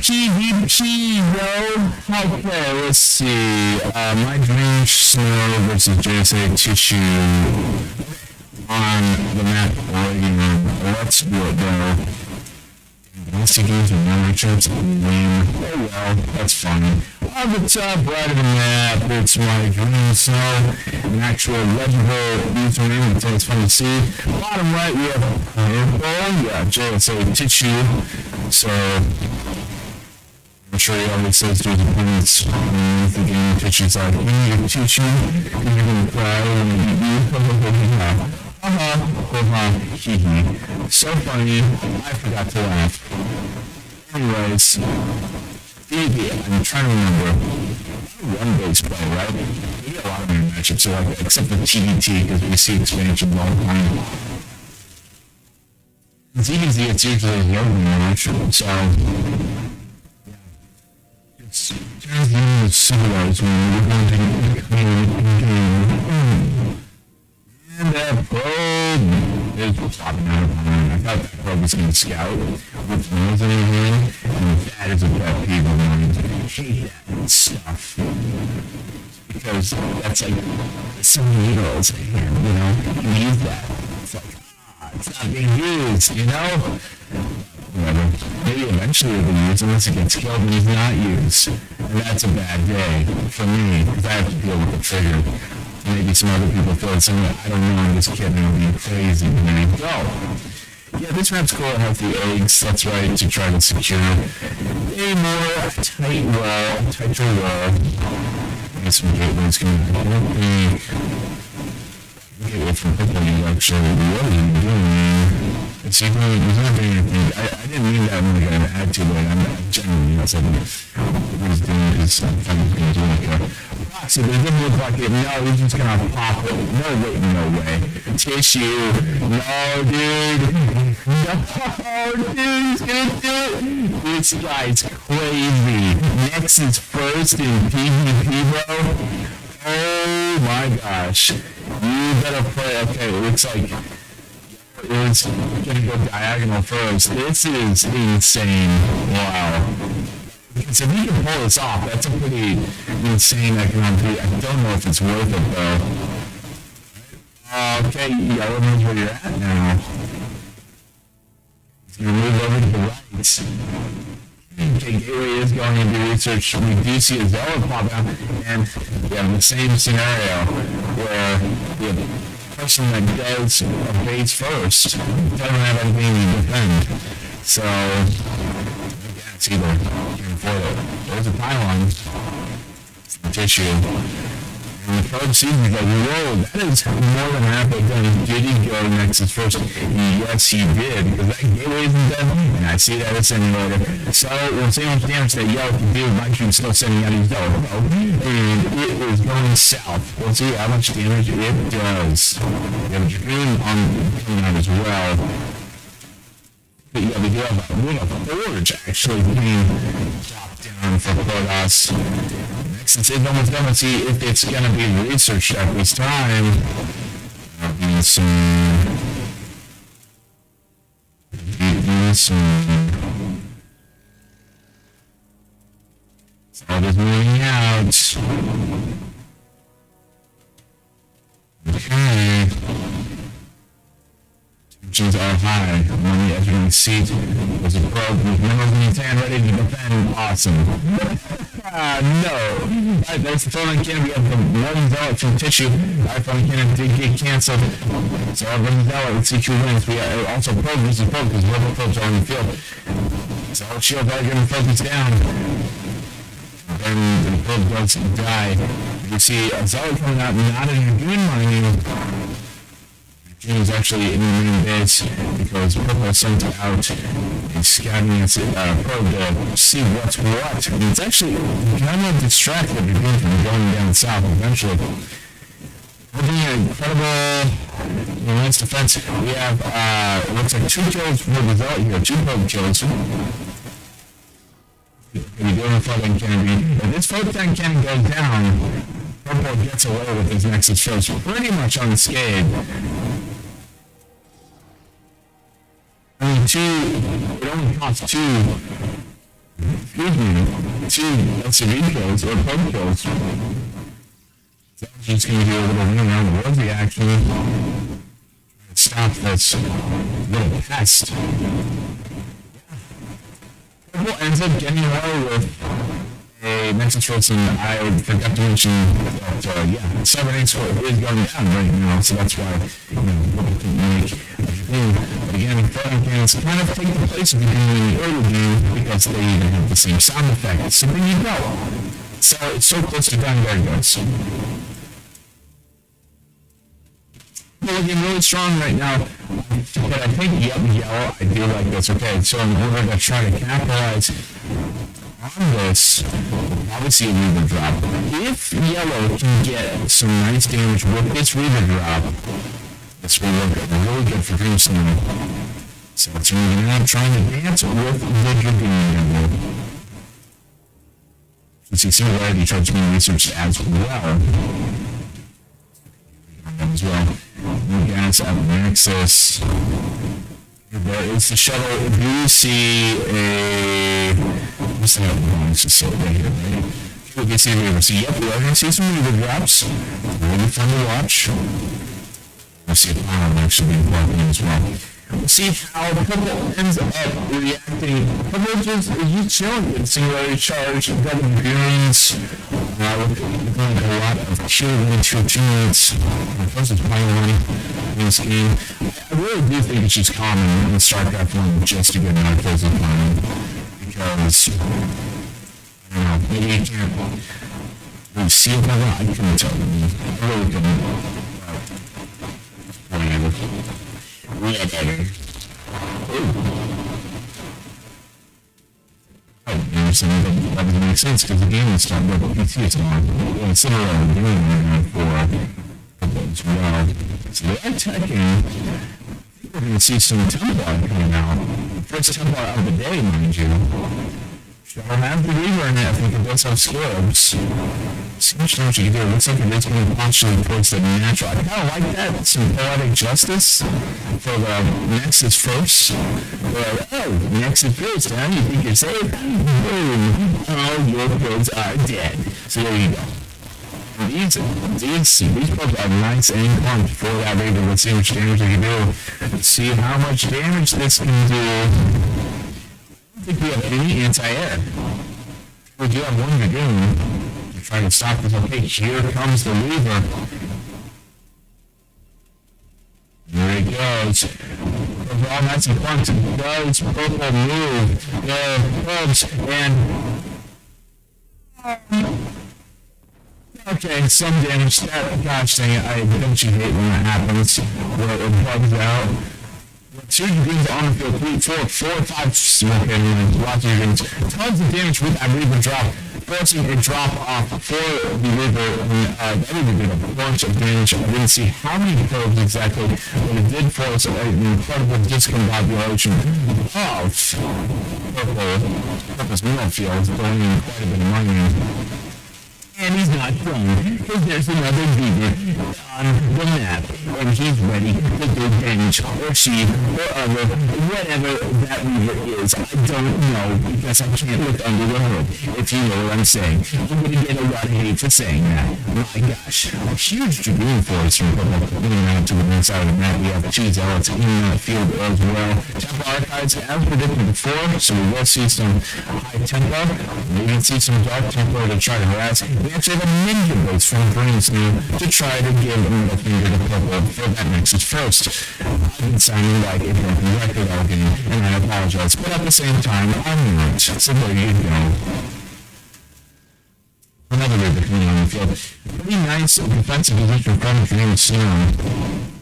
PvP, bro. Okay, let's see. My Dream Snow versus JSA Tissue on the map Oregon. Let's do it, bro. Nasty games with no matchups. Oh well, that's fine. On the top right of the map, it's my Green Snow, an actual legible username, which is fun to see. Bottom right, we have Purple, yeah, JSA Tissue. So, I'm sure he always says to his opponents underneath the game, Tissue's like, you need a tissue, and you're gonna cry when I beat you. Hee hee. So funny, I forgot to laugh. Anyways, I'm trying to remember. One base play, right? We get a lot of new matchups, so like, except for TBT, because we see expansions all the time. TBT, it's usually a young match, so yeah. It's turns into civilized when we're going to game. And that probe is popping out of mine. I thought that probe was going to scout with nose in her hand, and that is a pet peeve of mine. I hate that stuff. Because that's like so many girls, you know, you use that. It's like, it's not being used, you know? Whatever. Maybe eventually it'll be used unless it gets killed and it's not used. And that's a bad day for me, because I have to deal with the trigger. Maybe some other people feel the same way. I don't know, I'm just kidding, I'm being crazy. And there you go. Yeah, this map's cool. I have the eggs, that's right, to try to secure a more tighter wall. Get some gateways coming. I don't think gateway from Purple you actually, what are you doing? It's even, he's not doing anything. I didn't mean that when I got an attitude, but I'm genuinely not saying what he's doing is I'm going to do like a proxy, but it doesn't look like it. No, he's just going to pop it. No, wait, no way. Tissue. No, dude. No, dude, he's going to do it. This guy's crazy. Next is first in PvP, bro. Oh my gosh. You better play. Okay, it looks like it's gonna go diagonal first. This is insane. Wow. Because if you can pull this off, that's a pretty insane economic beat. I don't know if it's worth it though. Okay, yellow knows where you're at now. He's gonna move over to the right. Okay, gateway is going into research. We do see a Zealot pop out, and we have the same scenario where the person that does a base first doesn't have anything to defend. So, yeah, it's either can't afford it. There's a pylon. It's the tissue. And the probe sees me like, whoa, that is more than halfway done. Did he go Nexus first? Yes, he did, because that gateway isn't done, and I see that incinerator. So, we'll see how much damage that yellow can do. My team's still sending out his yellow probe, and it is going south. We'll see how much damage it does. We have a Dragoon coming out as well. But yeah, we do have a Forge actually being dropped down for Protoss. Since it's almost done, let's see if it's going to be researched at this time. So it is moving out. Okay. Tensions are high. On the edge of the seat, there's a probe with minerals in his hand ready to defend. Awesome. No. Alright, there's the phone on cannon. We have the one Zealot from Tissue. Alright, phone cannon did get cancelled. So everyone's Zealot. Let's see who wins. We also probe. This is probe because level probes are on the field. Zealot shield are going to focus down. And the probe does die. You see a Zealot coming out, not in a good mining. He was actually in the main base because Purple sent out a scouting probe to see what's what. And it's actually kind of distracted the game from going down south eventually. We're doing an incredible immense defense. We have, it looks like 2 kills for the Zealot here, 2 probe kills. We're doing a photon cannon. If this photon cannon goes down, Purple gets away with his Nexus first, pretty much unscathed. I mean, it only costs 2 LCV kills, or probe kills. So I'm just going to do a little run around the Rosie action. Stop this little pest. purple ends up getting away with a Nexus first, and I forgot to mention that, 7-8 score is going down right now, so that's why, purple can make a thing. But again, photon cannons kind of take the place of the game in the early game because they even have the same sound effect. So there you go. So it's so close to done, there it goes. We're looking really strong right now, but I think yellow, I do like this. Okay, so in order to try to capitalize on this, we'll probably see a Reaver drop. If yellow can get some nice damage with this Reaver drop, this will look really good for Dreamstone. So it's moving out, trying to dance with the Dragoon. You see similarity towards being researched as well. New gas at Nexus. There is the shuttle. If you see a... What's that? Let's just say it right here, right? We can see a Reaver. So, yep, we are going to see some Reaver drops. Really fun to watch. We'll see a Power actually being plugged in as well. We'll see how the purple ends up reacting. Purple is chilling with singularity charge, double greens, with a lot of tier 1 2 teammates. First it's Pylon in this game. I really do think it's just common in StarCraft 1 just to get another kills with Pylon. Because, I don't know, maybe you can't really see it that well. I couldn't tell you. I really couldn't. Whatever. That doesn't make sense because the game is starting with PT is on. It's in a row doing right for as well. So they are attacking. I think we're going to see some Templar coming out. First Templar of the day, mind you. Shall have the Reaver in it. I think it does have Scarabs. See much damage you can do. It looks like it is going to partially towards the natural. I kind of like that. Some poetic justice for the Nexus first. Nexus first, huh? You think you're safe? Boom. All your builds are dead. So there you go. These builds are nice and pumped for that Reaver. Let's see how much damage they can do. Let's see how much damage this can do. I don't think we have any anti-air. We do have one Dragoon to try to stop this. Okay, here comes the Reaver. There he goes. Overall, nice and pumped. Does purple move? There comes and... Okay, some damage. Gosh dang it, I don't you hate when that happens. Where it bugs out. 2 Dragoons on the field, 4, 5 smoke and lots of Dragoons. Tons of damage with that Reaver drop, forcing a drop off for the Reaver. That Reaver did a bunch of damage. I didn't see how many probes exactly, but it did force an incredible discombobulation of Purple's middle field, going in quite a bit of money. And he's not done, because there's another Reaver on the map, and he's ready to do damage, or she, or other, whatever that Reaver is. I don't know, because I can't look under the hood, if you know what I'm saying. I'm going to get a lot of hate for saying that. My gosh, a huge Dragoon force from Purple, getting out to the main side of the map. We have 2 Zealots in that field as well. Temple Archives, as predicted before, so we will see some high Tempo. We can see some Dark Tempo to try to harass. We actually have a ninja base from Brains now to try to give a middle finger to Purple for that Nexus first. I've been sounding like a broken record all game, and I apologize, but at the same time, I'm not. So there you go. Another Reaver coming on the field. Pretty nice defensive position from Dreamstone.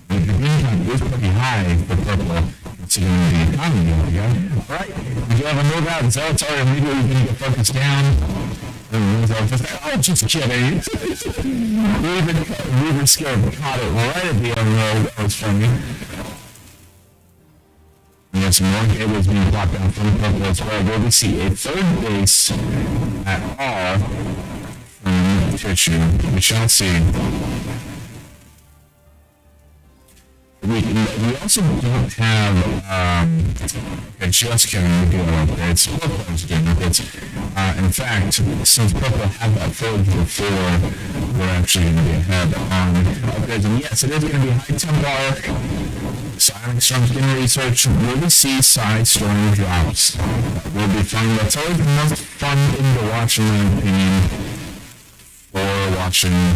The Dragoon count is pretty high for Purple, considering the economy over here. Alright, we do have a move out, so it's already immediately going to get focused down. Oh, just kidding. Reaver Scarab caught it right at the end row. That was funny. We have some more gateways being blocked down from Purple as well. Will we see a third base at all from Tissue? We shall see. We also don't have, okay, just kidding, we do have upgrades. Purple is getting upgrades. In fact, since Purple had that forge before, we're actually going to be ahead on upgrades. And yes, it is going to be high Templar. Silent Storm's getting research. Will we see side storm drops? That will be fun. That's always the most fun thing to watch, in my opinion, for watching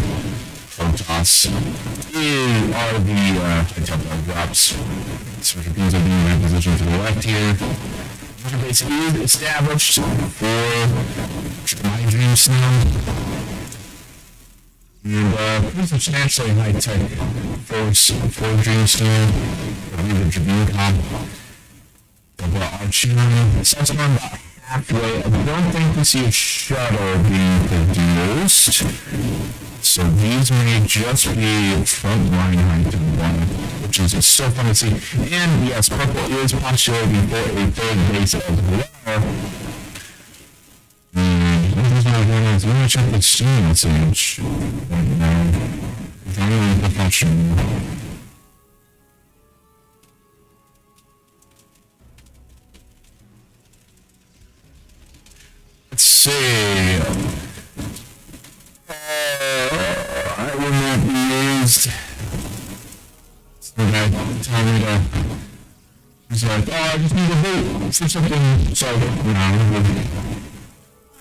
Protoss. Are the high tempo drops. So it means I'll be in my position to the left here. Base is established for my dream snow. And pretty substantially high-tech force for Dreamstone. I believe the Tribune Comp. Double Archon. Sounds about halfway. I don't think we see a shuttle being produced. So these may just be frontline high-tech, which is so fun to see. And yes, Purple is postulating for a third base as well. Let me check the Steam message right now. Very professional. Let's see. I will not be used. Okay, tell me to. He's like, I just need a vote for something. So,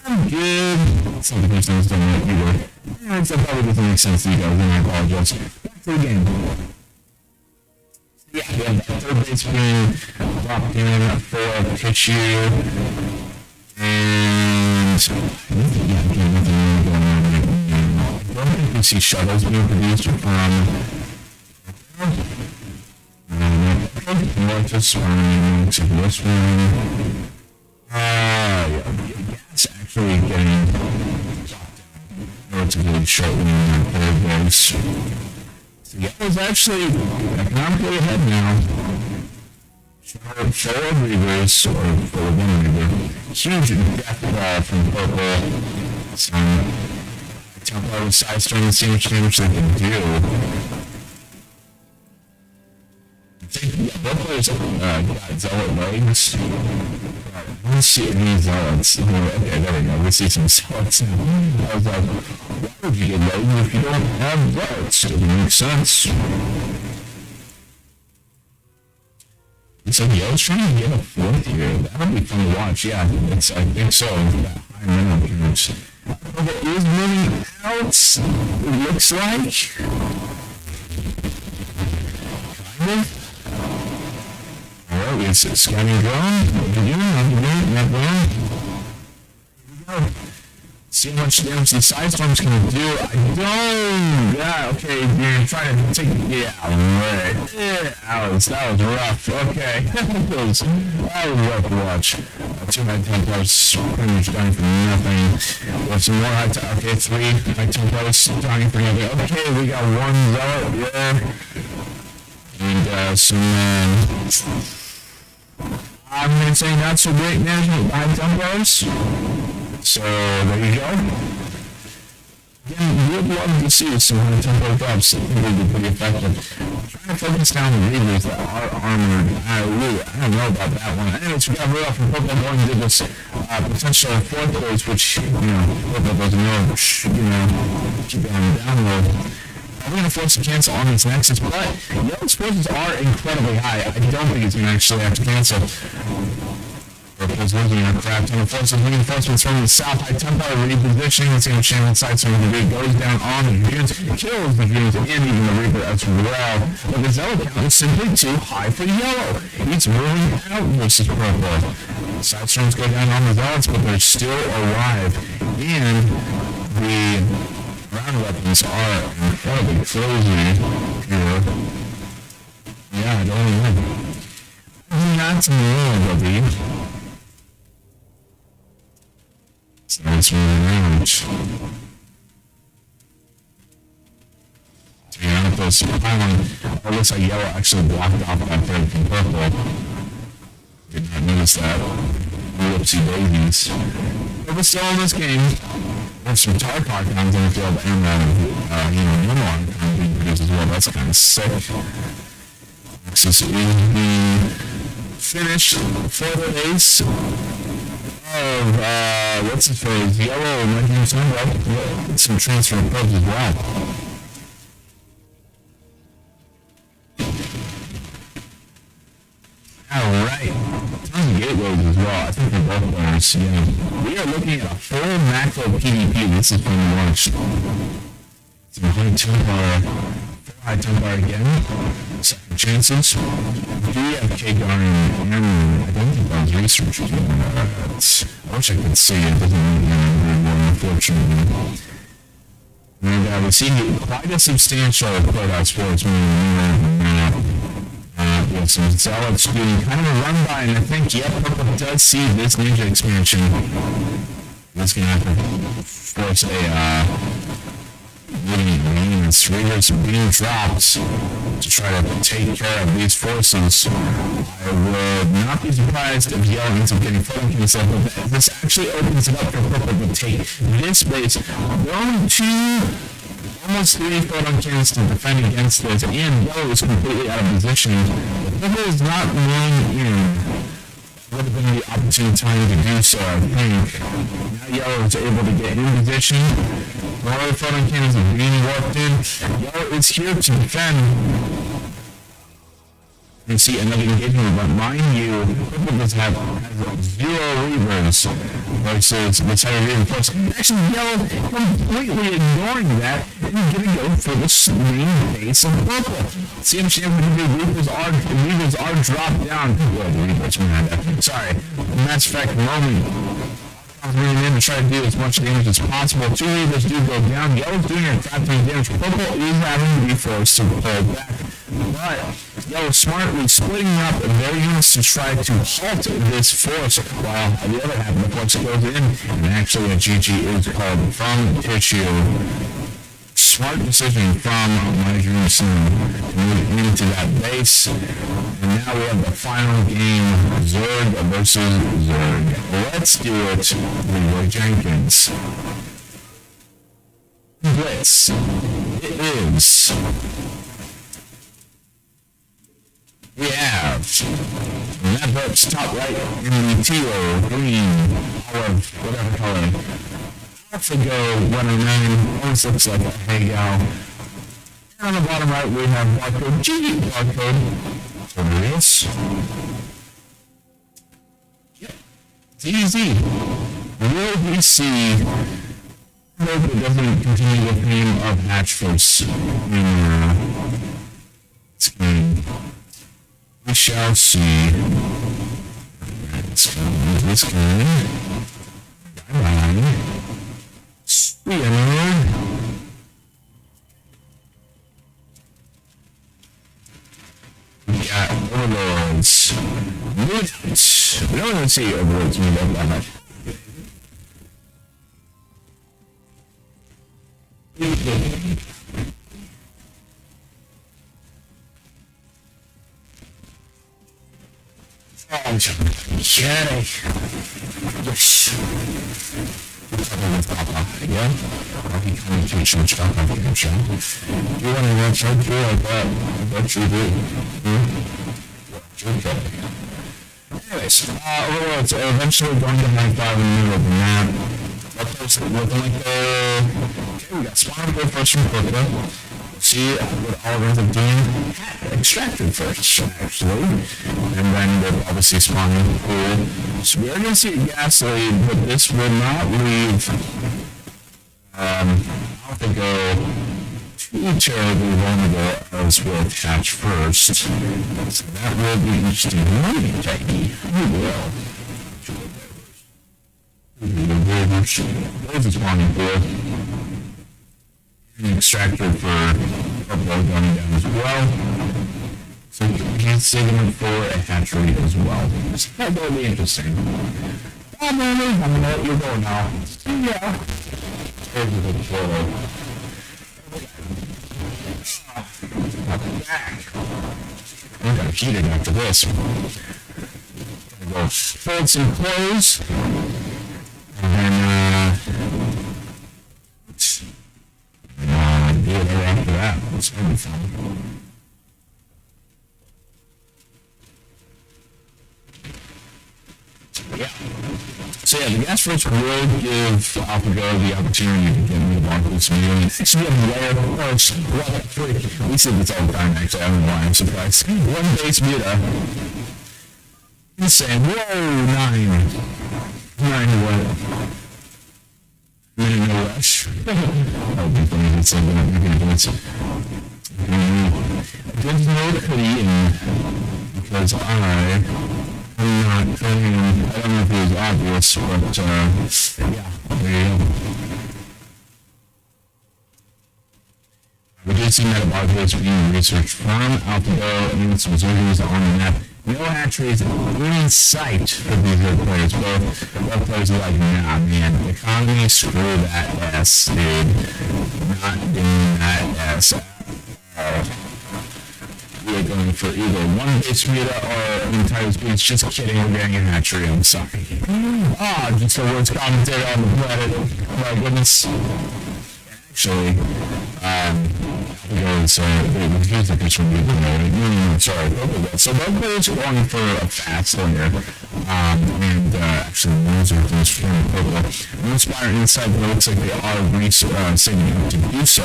I'm good. Some of the things don't make me work. Yeah, that probably doesn't make sense to you guys, and I apologize. Back to the game. Yeah, we have that third base being dropped in for Pitchu. And yeah, again, nothing really going on right now. I don't think we see shuttles being produced from North to Spawn to this one. Yeah, it's actually getting relatively shortly in that third base. So Yellow's actually economically ahead now. Short reverse, or full of one reverse. Huge death ball from Purple. Some tempo with side storm and see which damage they can do. I think both players got Zealot legs. I don't see any Zealots. Okay, there we go. We see some Zealots now. I was like, why would you get legs if you don't have Zealots? Doesn't make sense. It's like Yo's trying to get a fourth here. That'll be fun to watch. Yeah, I think so. High minimum appearance. It is moving out. It looks like. Kind of. Alright, it's a scanning drone. What are you doing? Not drone. Here we go. See how much damage the side storm's gonna do. I don't. Yeah, okay, you're trying to take. Yeah, alright. Yeah, that was rough. Okay. that was rough to watch. 2 high tempos pretty much dying for nothing. With some more high tempos. Okay, 3 high tempos dying for nothing. Okay, we got 1 Zealot. Yeah. And some I'm gonna say not so great management by tempos. So there you go. Again, would love to see some high tempo drops. I think they would be pretty effective. I'm trying to focus down the readers that are armored. I don't know about that one. Anyways, we got rid of from Purple going to this potential 4th place, which, Purple doesn't know, keep it on the download. We're going to force to cancel on its Nexus, but Yellow's forces are incredibly high. I don't think it's going to actually have to cancel. Purple's looking at crap ton of forces, reinforcements from the south, high tempo, repositioning, it's going to channel inside, so it goes down on the Dragoons, kills the Dragoons, and even the Reaper as well. But the Zealot count is simply too high for Yellow. It's moving out versus Purple. Side storms go down on the Zealots, but they're still alive. And the ground weapons are incredibly crazy here. Yeah, I don't know. Not really. So it's moving around. To be honest, it looks like Yellow actually blocked off that third from Purple. Did not notice that. Whoopsie daisies. But we're still in this game. There's some tar archons in the field and normal archons being produced as well. That's kind of sick. Nexus is being finished for the ace of what's his face? Yellow and Legend Sunbreak. Some transfer probes as well. Alright. Tons of gateways as well. I think for both players, yeah. We are looking at a full macro PvP. This is from launch. Some high tempo again. Second chances. We do have Kagar and I don't think those researchers doing that. I wish I could see it. Doesn't really very well, unfortunately. And we see quite a substantial Playhouse Sportsman with some zealots doing kind of a run by, and I think, yep, Purple does see this ninja expansion. It's going to have to force Reader's being dropped to try to take care of these forces. I would not be surprised if Yell ends up getting flanking himself, but this actually opens it up for Purple to take this base. There are only almost 3 photon cannons to defend against this, and Yellow is completely out of position. Purple is not moving in. Would have been the opportune time to do so, I think. Now Yellow is able to get in position. All the photon cannons are being warped in. Yellow is here to defend. You see another engagement, but mind you, Purple does have 0 Reavers versus the Tiger Reaver Force. Actually, Yellow completely ignoring that and gonna go for the main base of Purple. CM Reavers are dropped down. Well, the Reavers, man. Sorry. Mass effect moment. Really in to try to do as much damage as possible. 2 Reavers do go down. Yellow's doing a crap ton of damage. Purple is having to be forced to pull back. But Yellow smartly splitting up their units to try to halt this force, while the other half of the force goes in, and actually a GG is called from Tissue. Smart decision from my dream son to move into that base. And now we have the final game, Zerg versus Zerg. Let's do it, Leroy Jenkins. Blitz. It is. We have Networks top right in the teal, green, olive, whatever color. Alpha Go 109, always looks like a hangout. And on the bottom right we have barcode G, barcode for this. Yep, it's easy. Will we see, I hope it doesn't continue the theme of hatch first in this game. We shall see. Let's go with this guy. Bye-bye. Spinner. We got Overlords. Mutants. We don't even see Overlords move up that much. Okay. Yes. Again, I'll be coming to some stuff on the show. You want to run some through like that? What you do? Okay. Anyways, Overlords are eventually going to have 5 in the middle of the map. Looking like okay, we got Spawn go first from Purple. See what all ends up doing. Extracted first, actually. And then they'll obviously spawn in the pool. So we are going to see a gasoline, but this will not leave Alpha Go too terribly vulnerable as with hatch first. So that will be interesting. Maybe Techie. We will. There's a spawning pool. An extractor for Purple going down as well. So he's saving for a hatchery as well. So that will be interesting. Oh, man, I'm gonna let you go now. Yeah. There's a good photo. Back. I'm gonna heat it after this. Gonna go fold some clothes. And then, do it right after that. It's gonna be fun. Yeah. So yeah, the gas first will give AlphaGo the opportunity to get rid of all this meal. Actually, I'm aware, of course, we see this all the time, actually. I don't know why I'm surprised. One base muta. Insane. Whoa, 9. 9 what? Minute no rush. That would be funny if it's like that. Maybe it's good note could eaten because I'm not training. I don't know if it was obvious, but yeah, there you go. We did see metabolic rates being researched from AlphaGo and some observers on the map. No hatcheries in sight for these good players. Both players are like, nah, man, economy, screw that S, dude. Not doing that S at all. We're going for either one base meta or an entire speech. Just kidding, we're getting a hatchery, I'm sorry. Ah, just the worst commentator on the planet. My goodness. Actually, goes, here's the picture of no, sorry. So both players are going for a fast layer, and actually those are those from purple. Moonspire inside, but it looks like they are saving up to do so.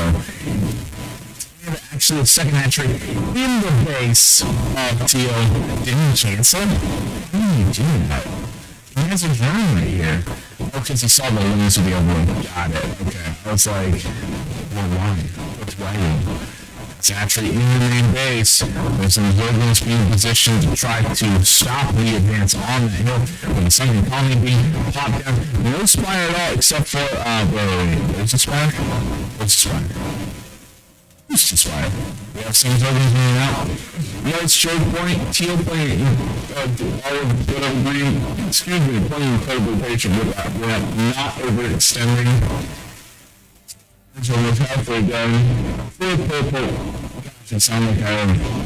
And actually, the second hatchery in the base of Teal didn't cancel. How do you do that? He has a drone right here. Oh, because he saw the limits of the other one. Got it. Okay. I was like, well, why? What's writing? It's actually in the main base. There's an observers being positioned to try to stop the advance on that hill. With the second colony being popped down. No spire at all except for, wait. There's a spire? Where's the spire? Who's the spire? We have some observers moving out. Yes, choke point, Teal playing, all of whatever green, excuse me, playing incredibly patient with that. We're not overextending. It's almost halfway done. Full purple. Gosh, it sounds like I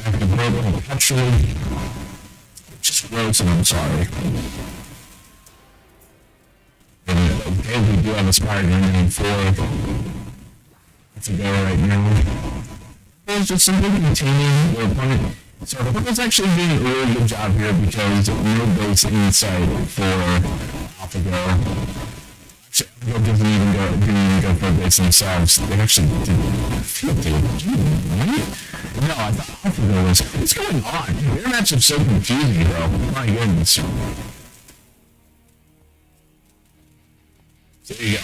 have to burp perpetually. Just gross, and I'm sorry. Okay, we do have a spire in 4. That's a go right now. It's just simply containing the opponent. So the opponent's actually doing a really good job here because no base inside for AlphaGo. AlphaGo didn't even go for a base themselves. They actually did. I feel like they right? No, I thought AlphaGo was. What's going on? Their matchup's so confusing, bro. My goodness. So there you go.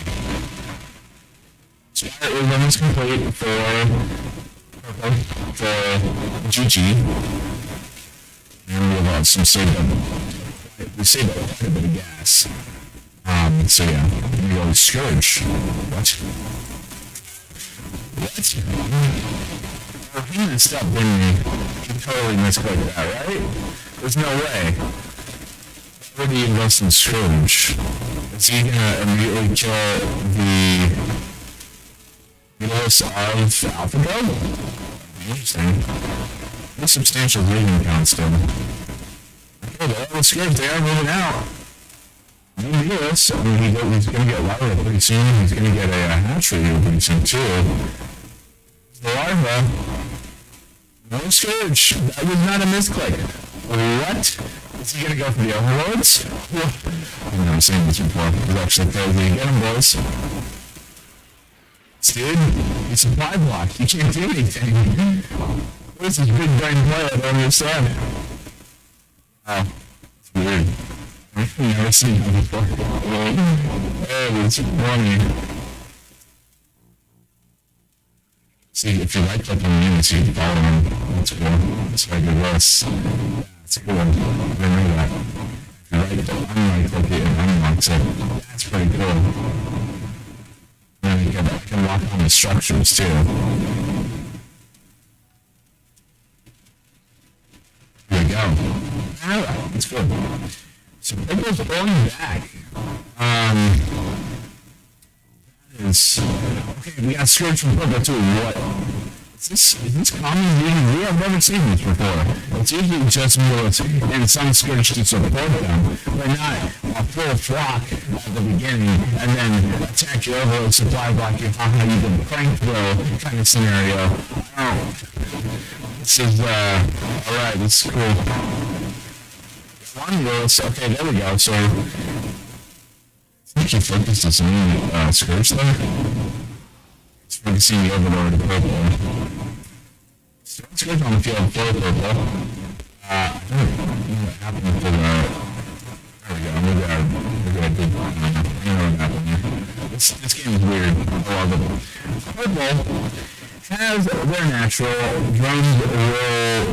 Spire is almost complete for GG. And we have some saved up. We saved up quite a bit of gas. So yeah, here we go. Scourge. What? Oh, he messed up, didn't he? He totally misclicked that, right? There's no way. Where do you invest in Scourge? Is he gonna immediately kill the Milos of AlphaGo? Interesting. Pretty substantial leading count still. Okay, the Scourge, they are moving out. Milos, I mean, he's gonna get larva pretty soon. He's gonna get a hatchery pretty soon too. The larva. No Scourge. That was not a misclick. What? Is he gonna go for the overlords? I've never seen this before. It's actually crazy. Get him, boys. Dude, he's supply block. He can't do anything. What is this big brain play? I don't understand. Oh, it's weird. I've never seen that before. Oh, it's funny. See, if you right click on the units, you can follow him. That's cool. That's why I do this. That's cool. I didn't know that. If you right click it and unlocks it. That's pretty cool. And I can lock on the structures too. Here we go. Alright, that's good. So Purple's going back. That is... Okay, we got Scourge from Purple too. What? Is this common? We have never seen this before. It's usually just Milos and some Scourge to support them, but not a full flock at the beginning and then attack your overload supply block you haha you did crank throw kind of scenario. Oh, this is alright, this is cool. One Milos, okay, there we go. So I think he focused his own Scourge there. It's focusing the overlord to purple. Scourge on the field for purple. I don't know what happened to the. There we go. Maybe I did. I don't know what happened here. This game is weird. I love it. Purple has their natural drums will.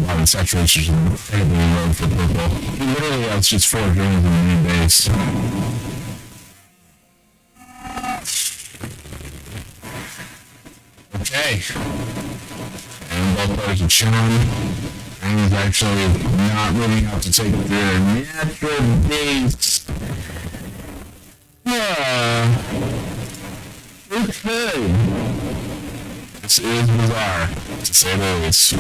Wow, the saturation is incredibly low for purple. He literally has just 4 drums in the main bass. Okay. And both players are chilling. And he's actually not moving out to take their natural bass. Okay. This is bizarre, to say the least.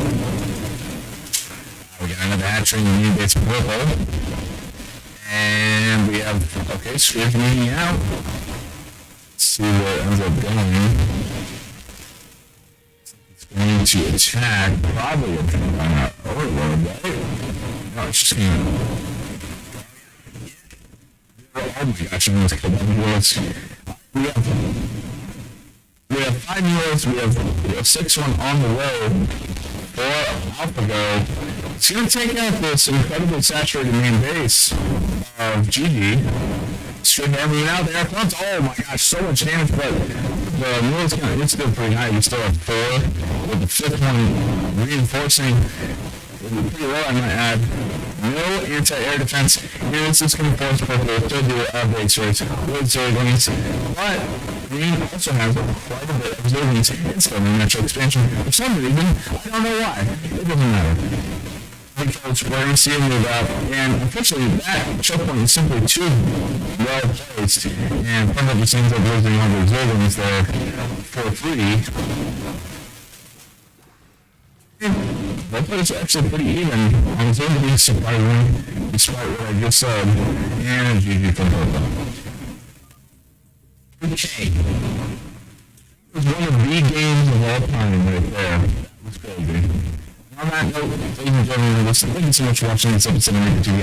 We got another hat trick in the main bass purple. And we have, okay, Script moving out. Let's see where it ends up going. Going to attack, probably a overload, right? No, it's just gonna. Oh my gosh, I'm gonna kill them heroes. We have 5 heroes, we have a 6-1 on the way for AlphaGo. It's gonna take out this incredibly saturated main base of GG. Straight hammering out there comes. Oh my gosh, so much damage, but the mule's gonna, it's still pretty high. You still have 4, with the 5th one reinforcing. It'll be pretty low, I might add. No anti-air defense, and it's just going to force purple to still do base rates with 0 lanes. But green also has quite a bit of resilience and still no natural expansion. For some reason, I don't know why. It doesn't matter. Because we're going to see a move out, and unfortunately that choke point is simply too well placed, and Purple just ends up losing all the resilience there for free. Both players are actually pretty even on resilience, surprisingly, despite what I just said, and GG for Purple. Okay. It was one of the games of all time right there. That was crazy. On that note, ladies and gentlemen, thank you so much for watching this episode of Nipaa TV.